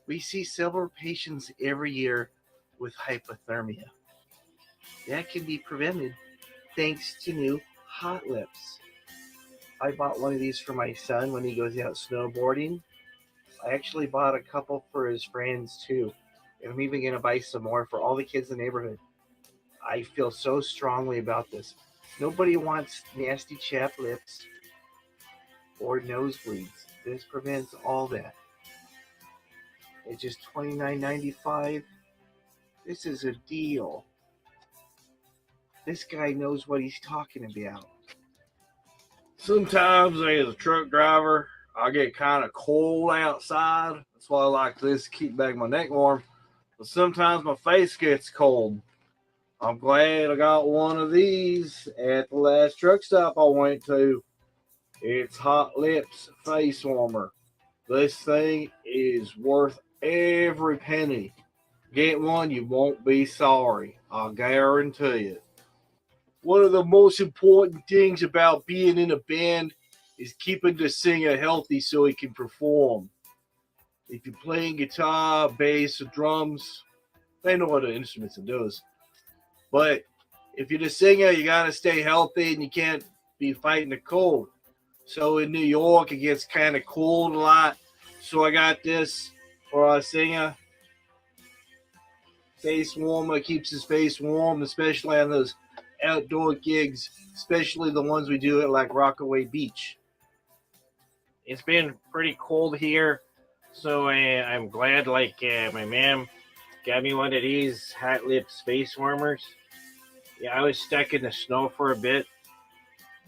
We see several patients every year with hypothermia. That can be prevented thanks to new Hot Lips. I bought one of these for my son when he goes out snowboarding. I actually bought a couple for his friends too. And I'm even going to buy some more for all the kids in the neighborhood. I feel so strongly about this. Nobody wants nasty chapped lips or nosebleeds. This prevents all that. It's just $29.95. This is a deal. This guy knows what he's talking about. Sometimes as a truck driver, I get kind of cold outside. That's why I like this to keep back my neck warm. But sometimes my face gets cold. I'm glad I got one of these at the last truck stop I went to. It's Hot Lips Face Warmer. This thing is worth every penny. Get one, you won't be sorry. I'll guarantee it. One of the most important things about being in a band is keeping the singer healthy so he can perform. If you're playing guitar, bass, or drums, they know other instruments and those. But if you're the singer, you got to stay healthy and you can't be fighting the cold. So in New York, it gets kind of cold a lot. So I got this for our singer. Face warmer, keeps his face warm, especially on those outdoor gigs, especially the ones we do at like Rockaway Beach. It's been pretty cold here, so I'm glad my mom got me one of these Hot Lips face warmers. Yeah, I was stuck in the snow for a bit,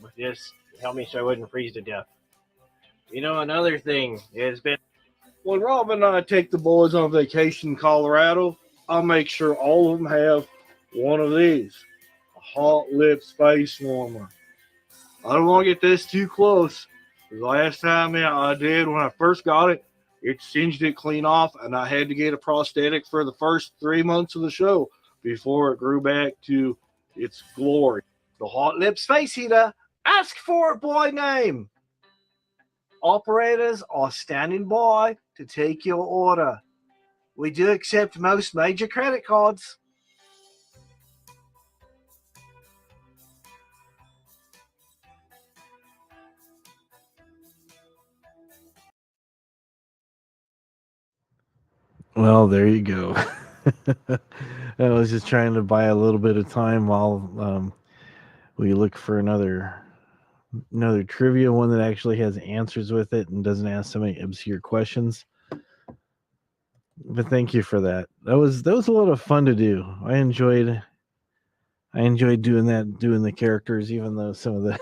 but this helped me so I wouldn't freeze to death. Another thing has been when Rob and I take the boys on vacation in Colorado, I'll make sure all of them have one of these. Hot Lips face warmer. I don't want to get this too close. The last time I did when I first got it, it singed it clean off, and I had to get a prosthetic for the first 3 months of the show before it grew back to its glory. The Hot Lips face heater. Ask for it by name. Operators are standing by to take your order. We do accept most major credit cards. Well, there you go. I was just trying to buy a little bit of time while we look for another trivia one that actually has answers with it and doesn't ask so many obscure questions. But thank you for that. That was a lot of fun to do. I enjoyed doing that, doing the characters, even though some of the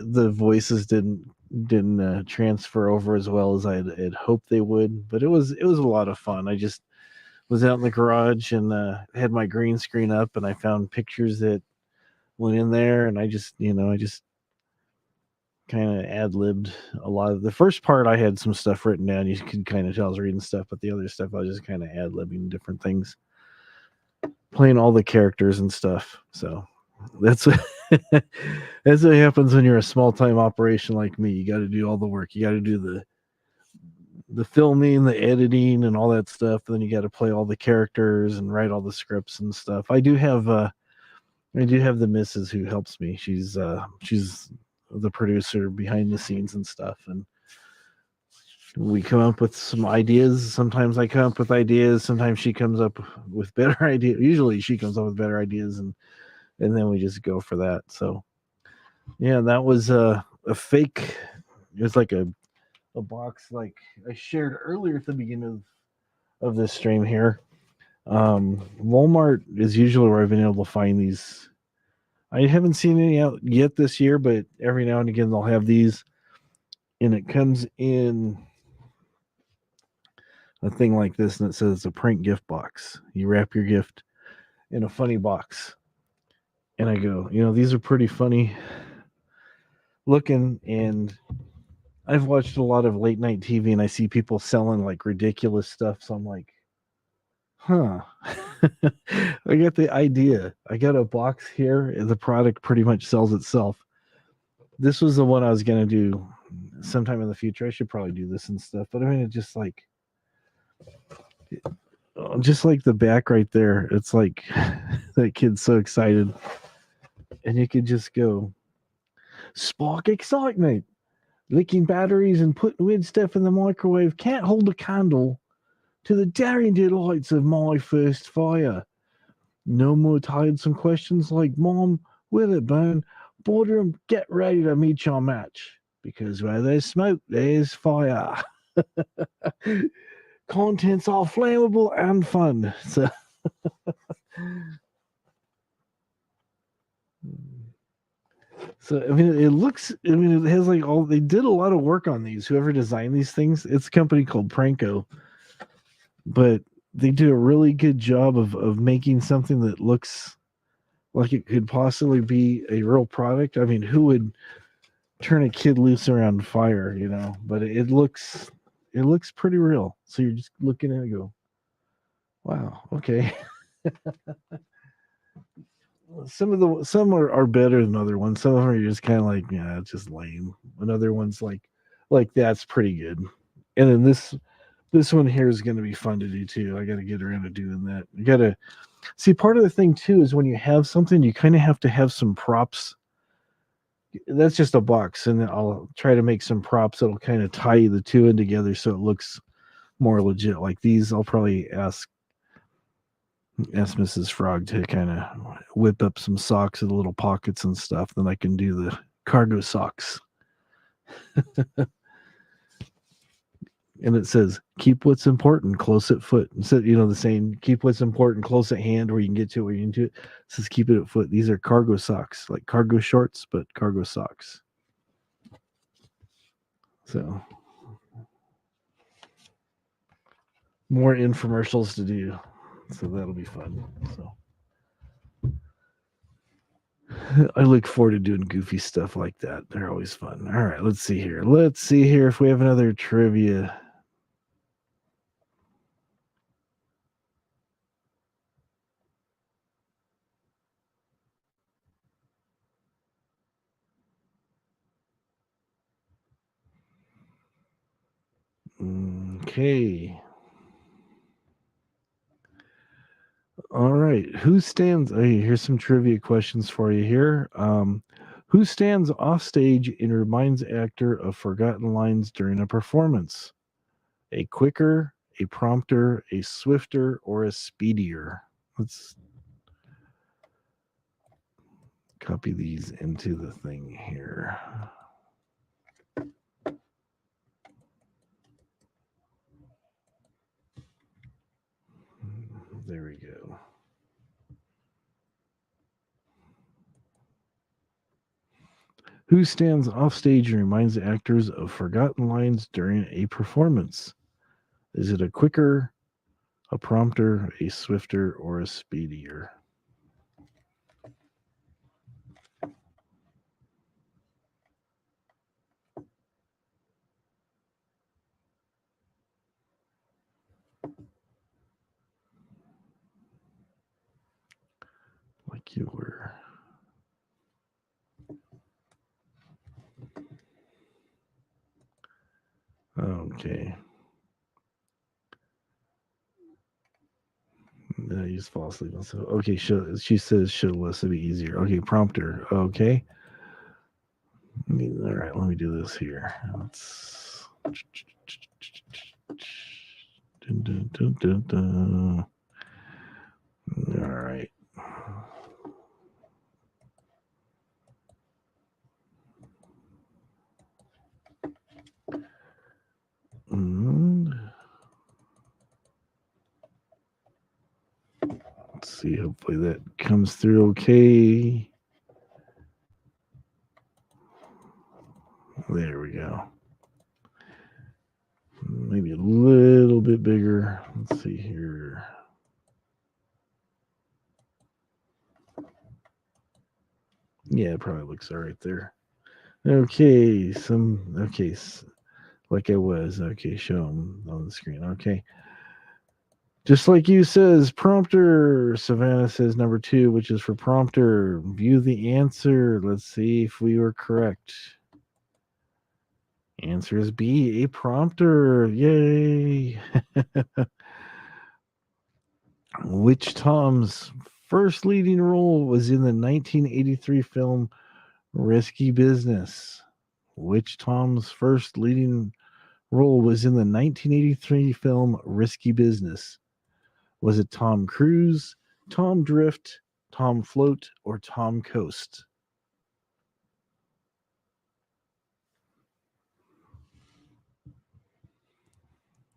the voices didn't transfer over as well as I'd hoped they would. But it was a lot of fun. I just was out in the garage and had my green screen up, and I found pictures that went in there, and I just kind of ad libbed a lot of the first part. I had some stuff written down. You could kind of tell I was reading stuff, but the other stuff I was just kind of ad libbing different things, playing all the characters and stuff. So that's that's what happens when you're a small time operation like me. You got to do all the work. You got to do the filming, the editing, and all that stuff. And then you got to play all the characters and write all the scripts and stuff. I do have the missus who helps me. She's the producer behind the scenes and stuff, and we come up with some ideas. Sometimes I come up with ideas. Sometimes she comes up with better ideas. Usually she comes up with better ideas, and then we just go for that. So yeah, that was a fake. It was like a box like I shared earlier at the beginning of this stream here. Walmart is usually where I've been able to find these. I haven't seen any out yet this year, but every now and again they'll have these, and it comes in a thing like this, and it says it's a prank gift box. You wrap your gift in a funny box, and I go, these are pretty funny looking, and I've watched a lot of late night TV, and I see people selling like ridiculous stuff, so I'm like, huh. I got the idea. I got a box here, and the product pretty much sells itself. This was the one I was going to do sometime in the future. I should probably do this and stuff, but I mean, it just like the back right there. It's like that kid's so excited, and you could just go spark excitement. Licking batteries and putting weird stuff in the microwave can't hold a candle to the daring delights of my first fire. No more tiresome questions like, Mom, will it burn? Boredom, get ready to meet your match. Because where there's smoke, there's fire. Contents are flammable and fun. So I mean, it has like they did a lot of work on these. Whoever designed these things, it's a company called Pranko, but they do a really good job of making something that looks like it could possibly be a real product. I mean, who would turn a kid loose around fire, But it looks pretty real. So you're just looking at it and go, wow, okay. Some are better than other ones. Some of them are just kind of like, yeah, it's just lame. And other ones like that's pretty good. And then this one here is going to be fun to do too. I got to get around to doing that. You got to see, part of the thing too is when you have something, you kind of have to have some props. That's just a box, and I'll try to make some props that'll kind of tie the two in together so it looks more legit. Like these, I'll probably ask Mrs. Frog to kind of whip up some socks with little pockets and stuff. Then I can do the cargo socks. And it says, keep what's important close at foot. Instead, the saying, keep what's important close at hand where you can get to it, where you can do it. It says, keep it at foot. These are cargo socks, like cargo shorts, but cargo socks. So, more infomercials to do. So that'll be fun. So, I look forward to doing goofy stuff like that. They're always fun. All right, let's see here. Let's see here if we have another trivia. Okay. All right. Who stands? Hey, here's some trivia questions for you here. Who stands off stage and reminds actor of forgotten lines during a performance? A quicker, a prompter, a swifter, or a speedier? copy these into the thing here. There we go. Who stands off stage and reminds actors of forgotten lines during a performance? Is it a quicker, a prompter, a swifter, or a speedier? Like you were. Okay. I used fall asleep. So okay, she says should less be easier. Okay, prompter. Okay. All right, let me do this here. Let's. Dun, dun, dun, dun, dun. All right. Let's see. Hopefully that comes through okay. There we go. Maybe a little bit bigger. Let's see here. Yeah, it probably looks all right there. Okay, like I was. Okay, show them on the screen. Okay. Just like you says, prompter. Savannah says number 2, which is for prompter. View the answer. Let's see if we were correct. Answer is B, a prompter. Yay. Which Tom's first leading role was in the 1983 film Risky Business? Which Tom's first leading role was in the 1983 film Risky Business? Was it Tom Cruise, Tom Drift, Tom Float, or Tom Coast?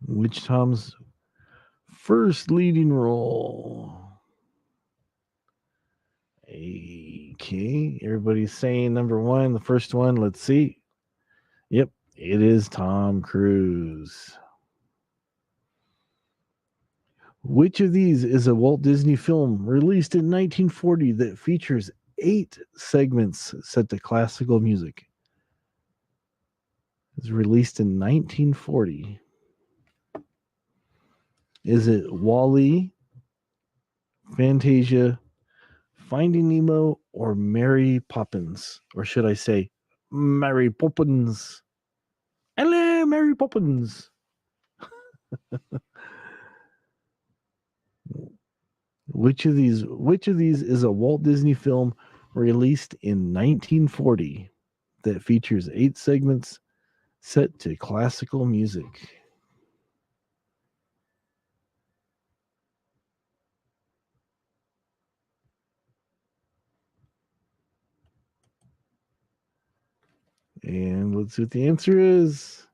Which Tom's first leading role? Okay, everybody's saying number 1, the first one. Let's see. Yep, it is Tom Cruise. Which of these is a Walt Disney film released in 1940 that features 8 segments set to classical music? It was released in 1940. Is it WALL-E, Fantasia, Finding Nemo, or Mary Poppins? Or should I say Mary Poppins? Hello, Mary Poppins. Which of these is a Walt Disney film released in 1940 that features 8 segments set to classical music? And let's see what the answer is.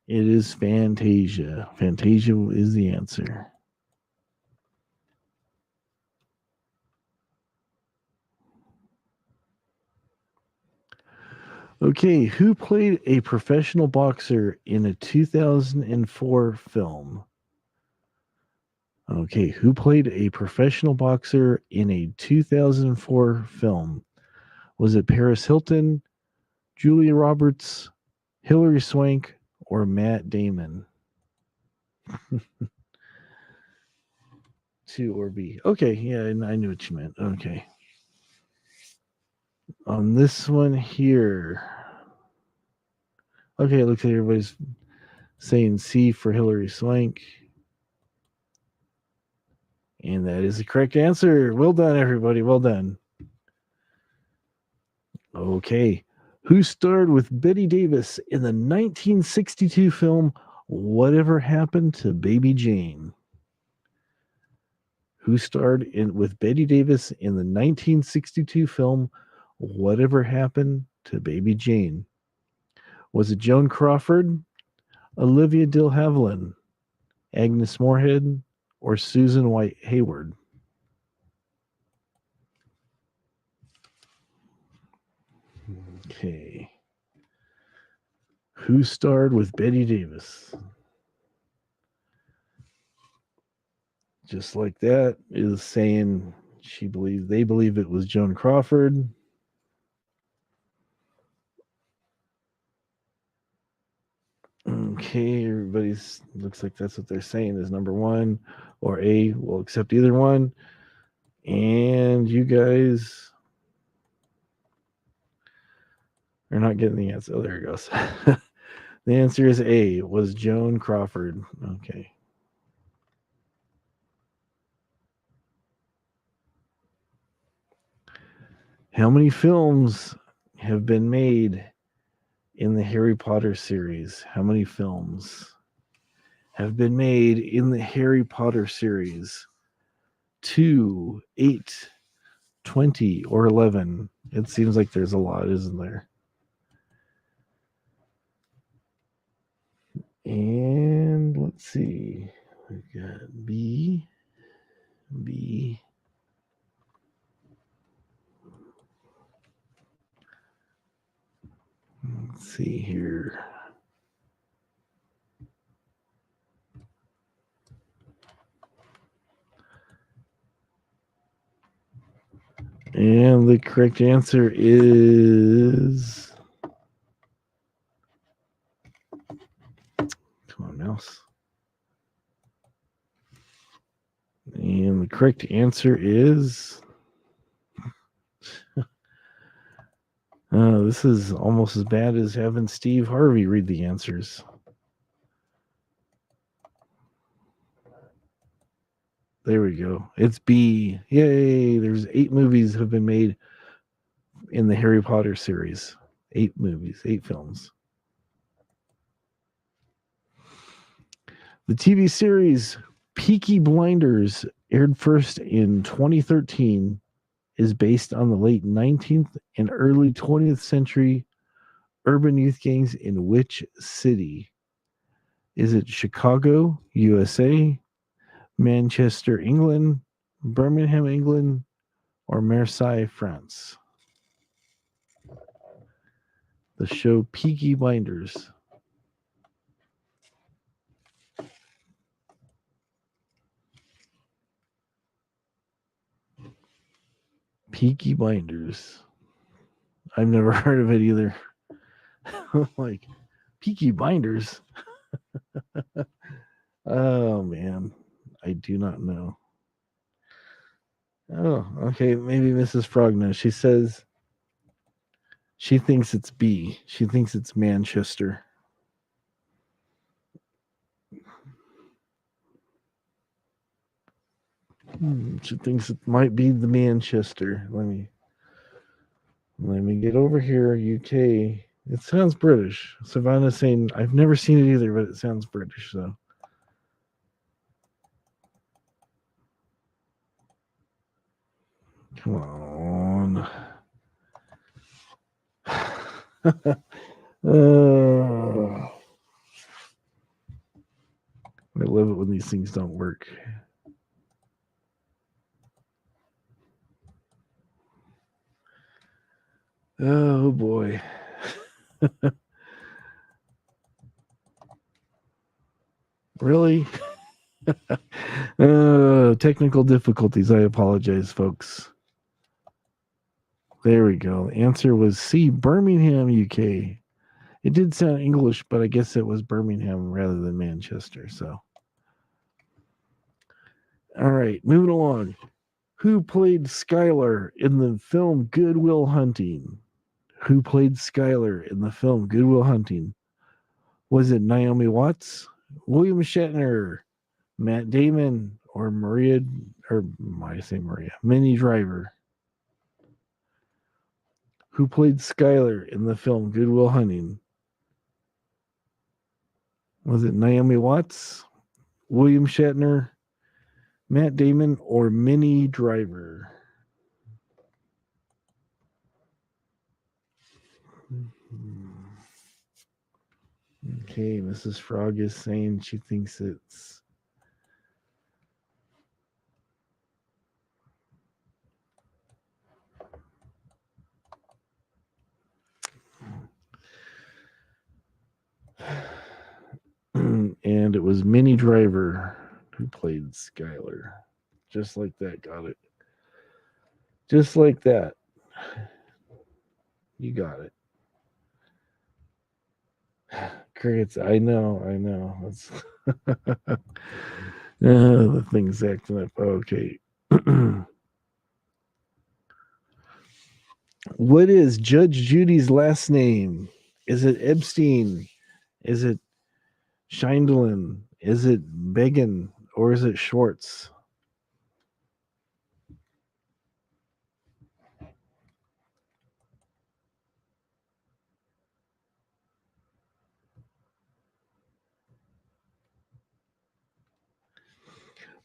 It is Fantasia. Fantasia is the answer. Okay, who played a professional boxer in a 2004 film? Okay, who played a professional boxer in a 2004 film? Was it Paris Hilton, Julia Roberts, Hilary Swank, or Matt Damon? 2 or B. Okay, yeah, I knew what you meant. Okay. On this one here. Okay, it looks like everybody's saying C for Hilary Swank. And that is the correct answer. Well done, everybody. Well done. Okay. Who starred with Betty Davis in the 1962 film Whatever Happened to Baby Jane? Who starred with Betty Davis in the 1962 film Whatever Happened to Baby Jane? Was it Joan Crawford, Olivia de Havilland, Agnes Moorehead, or Susan White Hayward? Okay. Who starred with Betty Davis? Just like that is saying they believe it was Joan Crawford. Okay, everybody's looks like that's what they're saying is number one, or A. We'll accept either one. And you guys are not getting the answer. Oh, there it goes. The answer is A. It was Joan Crawford. Okay. How many films have been made in the Harry Potter series? How many films have been made in the Harry Potter series? 2, 8, 20, or 11? It seems like there's a lot, isn't there? And let's see. We've got B. Let's see here. And the correct answer is... Come on, mouse. And the correct answer is... this is almost as bad as having Steve Harvey read the answers. There we go. It's B. Yay! There's 8 movies have been made in the Harry Potter series. 8 movies, 8 films. The TV series Peaky Blinders, aired first in 2013, is based on the late 19th and early 20th century urban youth gangs in which city? Is it Chicago, USA, Manchester, England, Birmingham, England, or Marseille, France? The show Peaky Blinders. Peaky Blinders. I've never heard of it either. Like, Peaky Blinders? Oh, man. I do not know. Oh, okay. Maybe Mrs. Frog knows. She says she thinks it's B. She thinks it's Manchester. She thinks it might be the Manchester. Let me get over here. UK. It sounds British. Savannah's saying I've never seen it either, but it sounds British. So. Come on. I love it when these things don't work. Oh boy. Really? Technical difficulties. I apologize, folks. There we go. The answer was C, Birmingham, UK. It did sound English, but I guess it was Birmingham rather than Manchester. So, all right, moving along. Who played Skylar in the film Good Will Hunting? Who played Skylar in the film Good Will Hunting? Was it Naomi Watts, William Shatner, Matt Damon, or Minnie Driver? Who played Skylar in the film Good Will Hunting? Was it Naomi Watts, William Shatner, Matt Damon, or Minnie Driver? Okay, Mrs. Frog is saying she thinks it's and it was Minnie Driver who played Skylar. Just like that, got it. Just like that. You got it. Crickets, I know. That's the thing's acting up. Okay. What is Judge Judy's last name? Is it Epstein? Is it Scheindlin? Is it Began? Or is it Schwartz?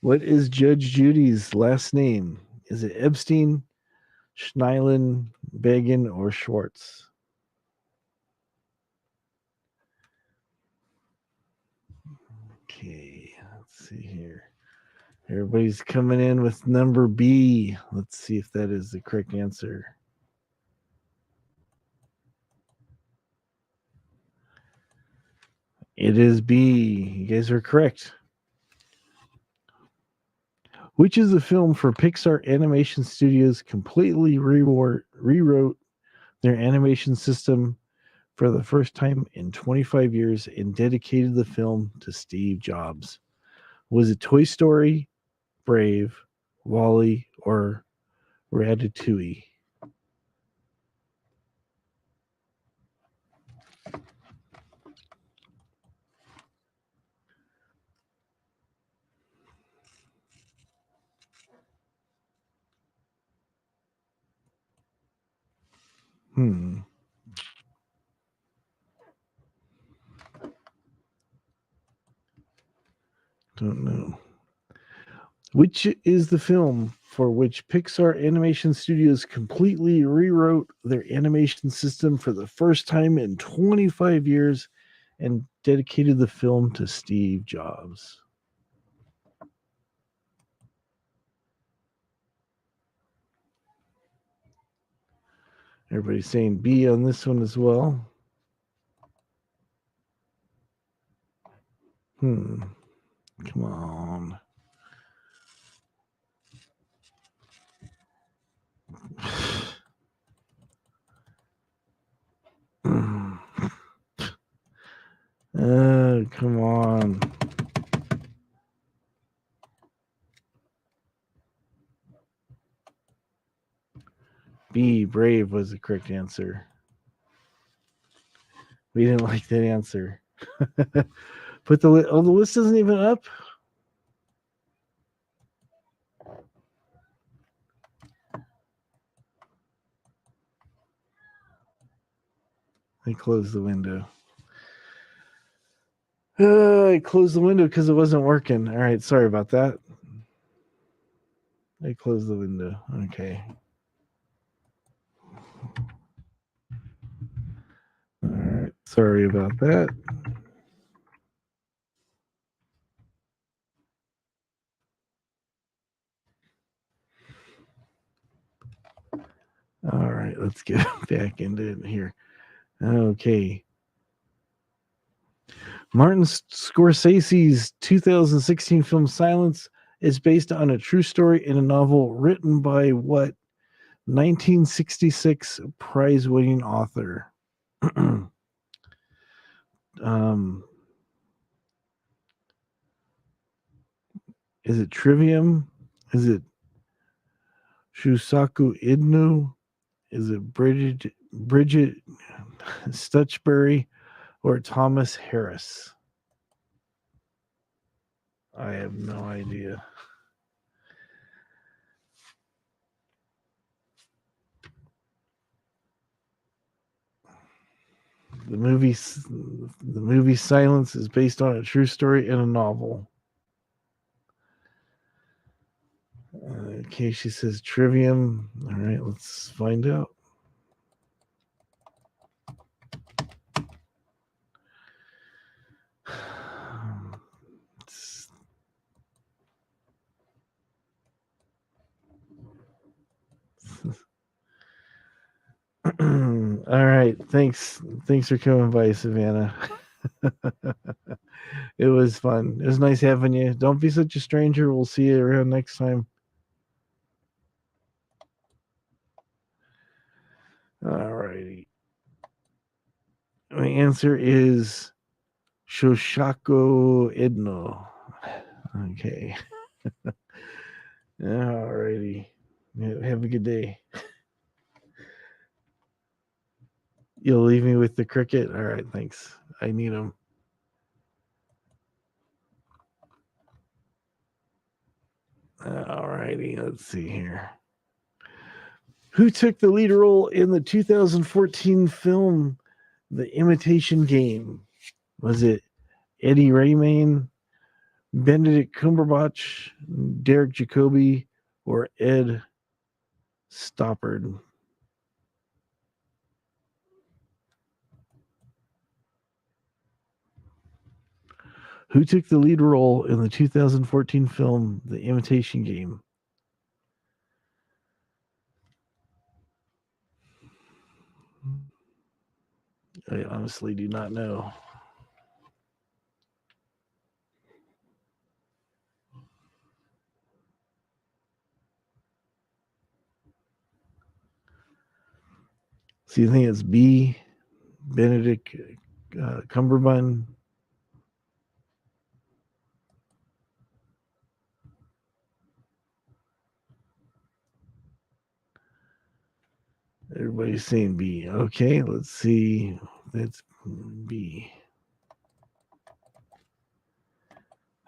What is Judge Judy's last name? Is it Epstein, Schneilin, Began, or Schwartz? Okay, let's see here. Everybody's coming in with number B. Let's see if that is the correct answer. It is B. You guys are correct. Which is a film for Pixar Animation Studios completely rewrote their animation system for the first time in 25 years and dedicated the film to Steve Jobs? Was it Toy Story, Brave, Wall-E, or Ratatouille? Don't know. Which is the film for which Pixar Animation Studios completely rewrote their animation system for the first time in 25 years and dedicated the film to Steve Jobs? Everybody's saying B on this one as well. Come on. Come on. B, Brave, was the correct answer. We didn't like that answer. Put the list isn't even up. I closed the window. I closed the window because it wasn't working. All right, sorry about that. I closed the window. Okay. All right, sorry about that. All right, let's get back into it here. Okay. Martin Scorsese's 2016 film Silence is based on a true story in a novel written by what 1966 prize-winning author? Is it Trivium? Is it Shusaku Inu? Is it Bridget Stutchbury or Thomas Harris? I have no idea. The movie Silence is based on a true story and a novel. Okay, she says Trivium. All right, let's find out. All right. Thanks for coming by, Savannah. It was fun. It was nice having you. Don't be such a stranger. We'll see you around next time. All righty. My answer is Shoshako Edno. Okay. All righty. Have a good day. You'll leave me with the cricket? All right, thanks. I need him. All righty, let's see here. Who took the lead role in the 2014 film The Imitation Game? Was it Eddie Redmayne, Benedict Cumberbatch, Derek Jacobi, or Ed Stoppard? Who took the lead role in the 2014 film The Imitation Game? I honestly do not know. So you think it's B, Benedict Cumberbatch? Everybody's saying B. Okay, let's see. That's B.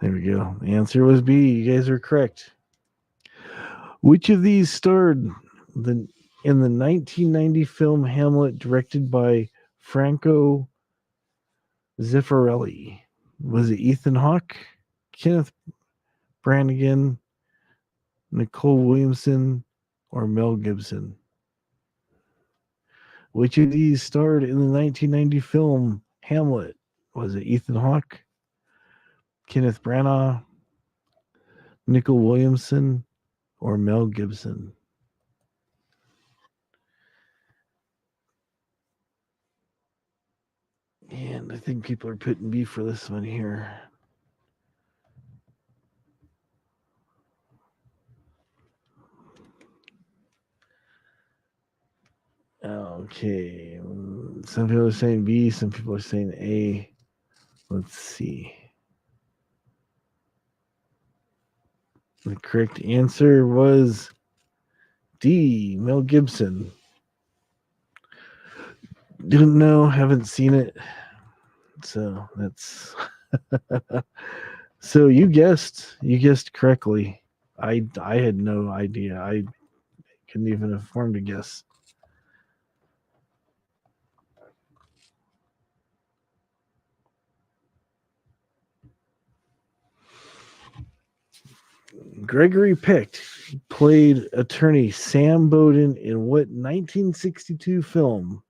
There we go. The answer was B. You guys are correct. Which of these starred in the 1990 film Hamlet, directed by Franco Zeffirelli? Was it Ethan Hawke, Kenneth Branagh, Nicole Williamson, or Mel Gibson? Which of these starred in the 1990 film Hamlet? Was it Ethan Hawke, Kenneth Branagh, Nicole Williamson, or Mel Gibson? And I think people are putting B for this one here. Okay. Some people are saying B, some people are saying A. Let's see. The correct answer was D, Mel Gibson. Didn't know, haven't seen it. So that's so you guessed correctly. I had no idea. I couldn't even have formed a guess. Gregory Peck played attorney Sam Bowden in what 1962 film?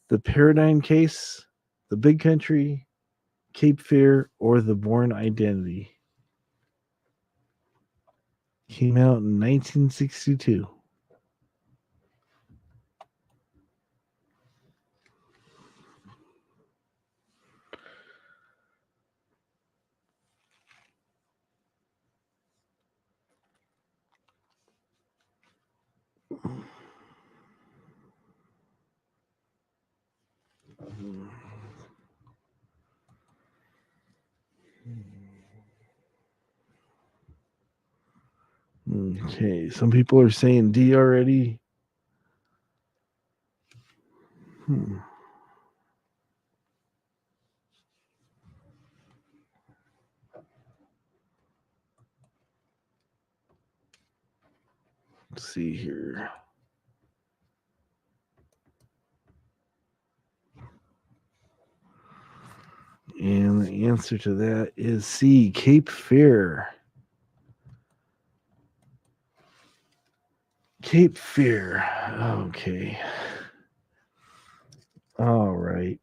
The Paradigm Case, The Big Country, Cape Fear, or The Bourne Identity? Came out in 1962. Okay, some people are saying D already. Let's see here. And the answer to that is C, Cape Fear. Cape Fear. Okay. All right.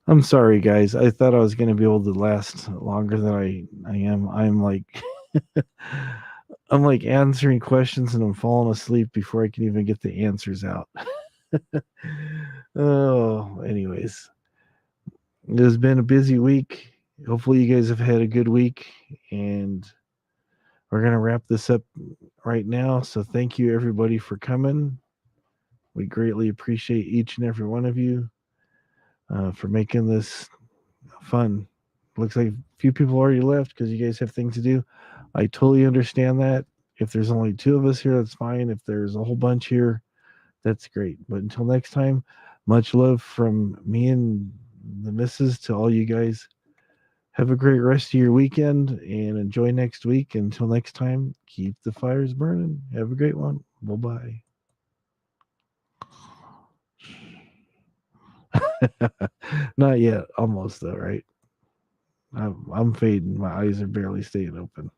I'm sorry, guys. I thought I was going to be able to last longer than I am. I'm like I'm like answering questions and I'm falling asleep before I can even get the answers out. Oh, anyways, it has been a busy week. Hopefully, you guys have had a good week, and we're going to wrap this up right now. So, thank you everybody for coming. We greatly appreciate each and every one of you for making this fun. Looks like a few people already left because you guys have things to do. I totally understand that. If there's only two of us here, that's fine. If there's a whole bunch here, that's great. But until next time, much love from me and the missus to all you guys. Have a great rest of your weekend and enjoy next week. Until next time, keep the fires burning. Have a great one. Bye bye. Not yet. Almost though, right? I'm fading. My eyes are barely staying open.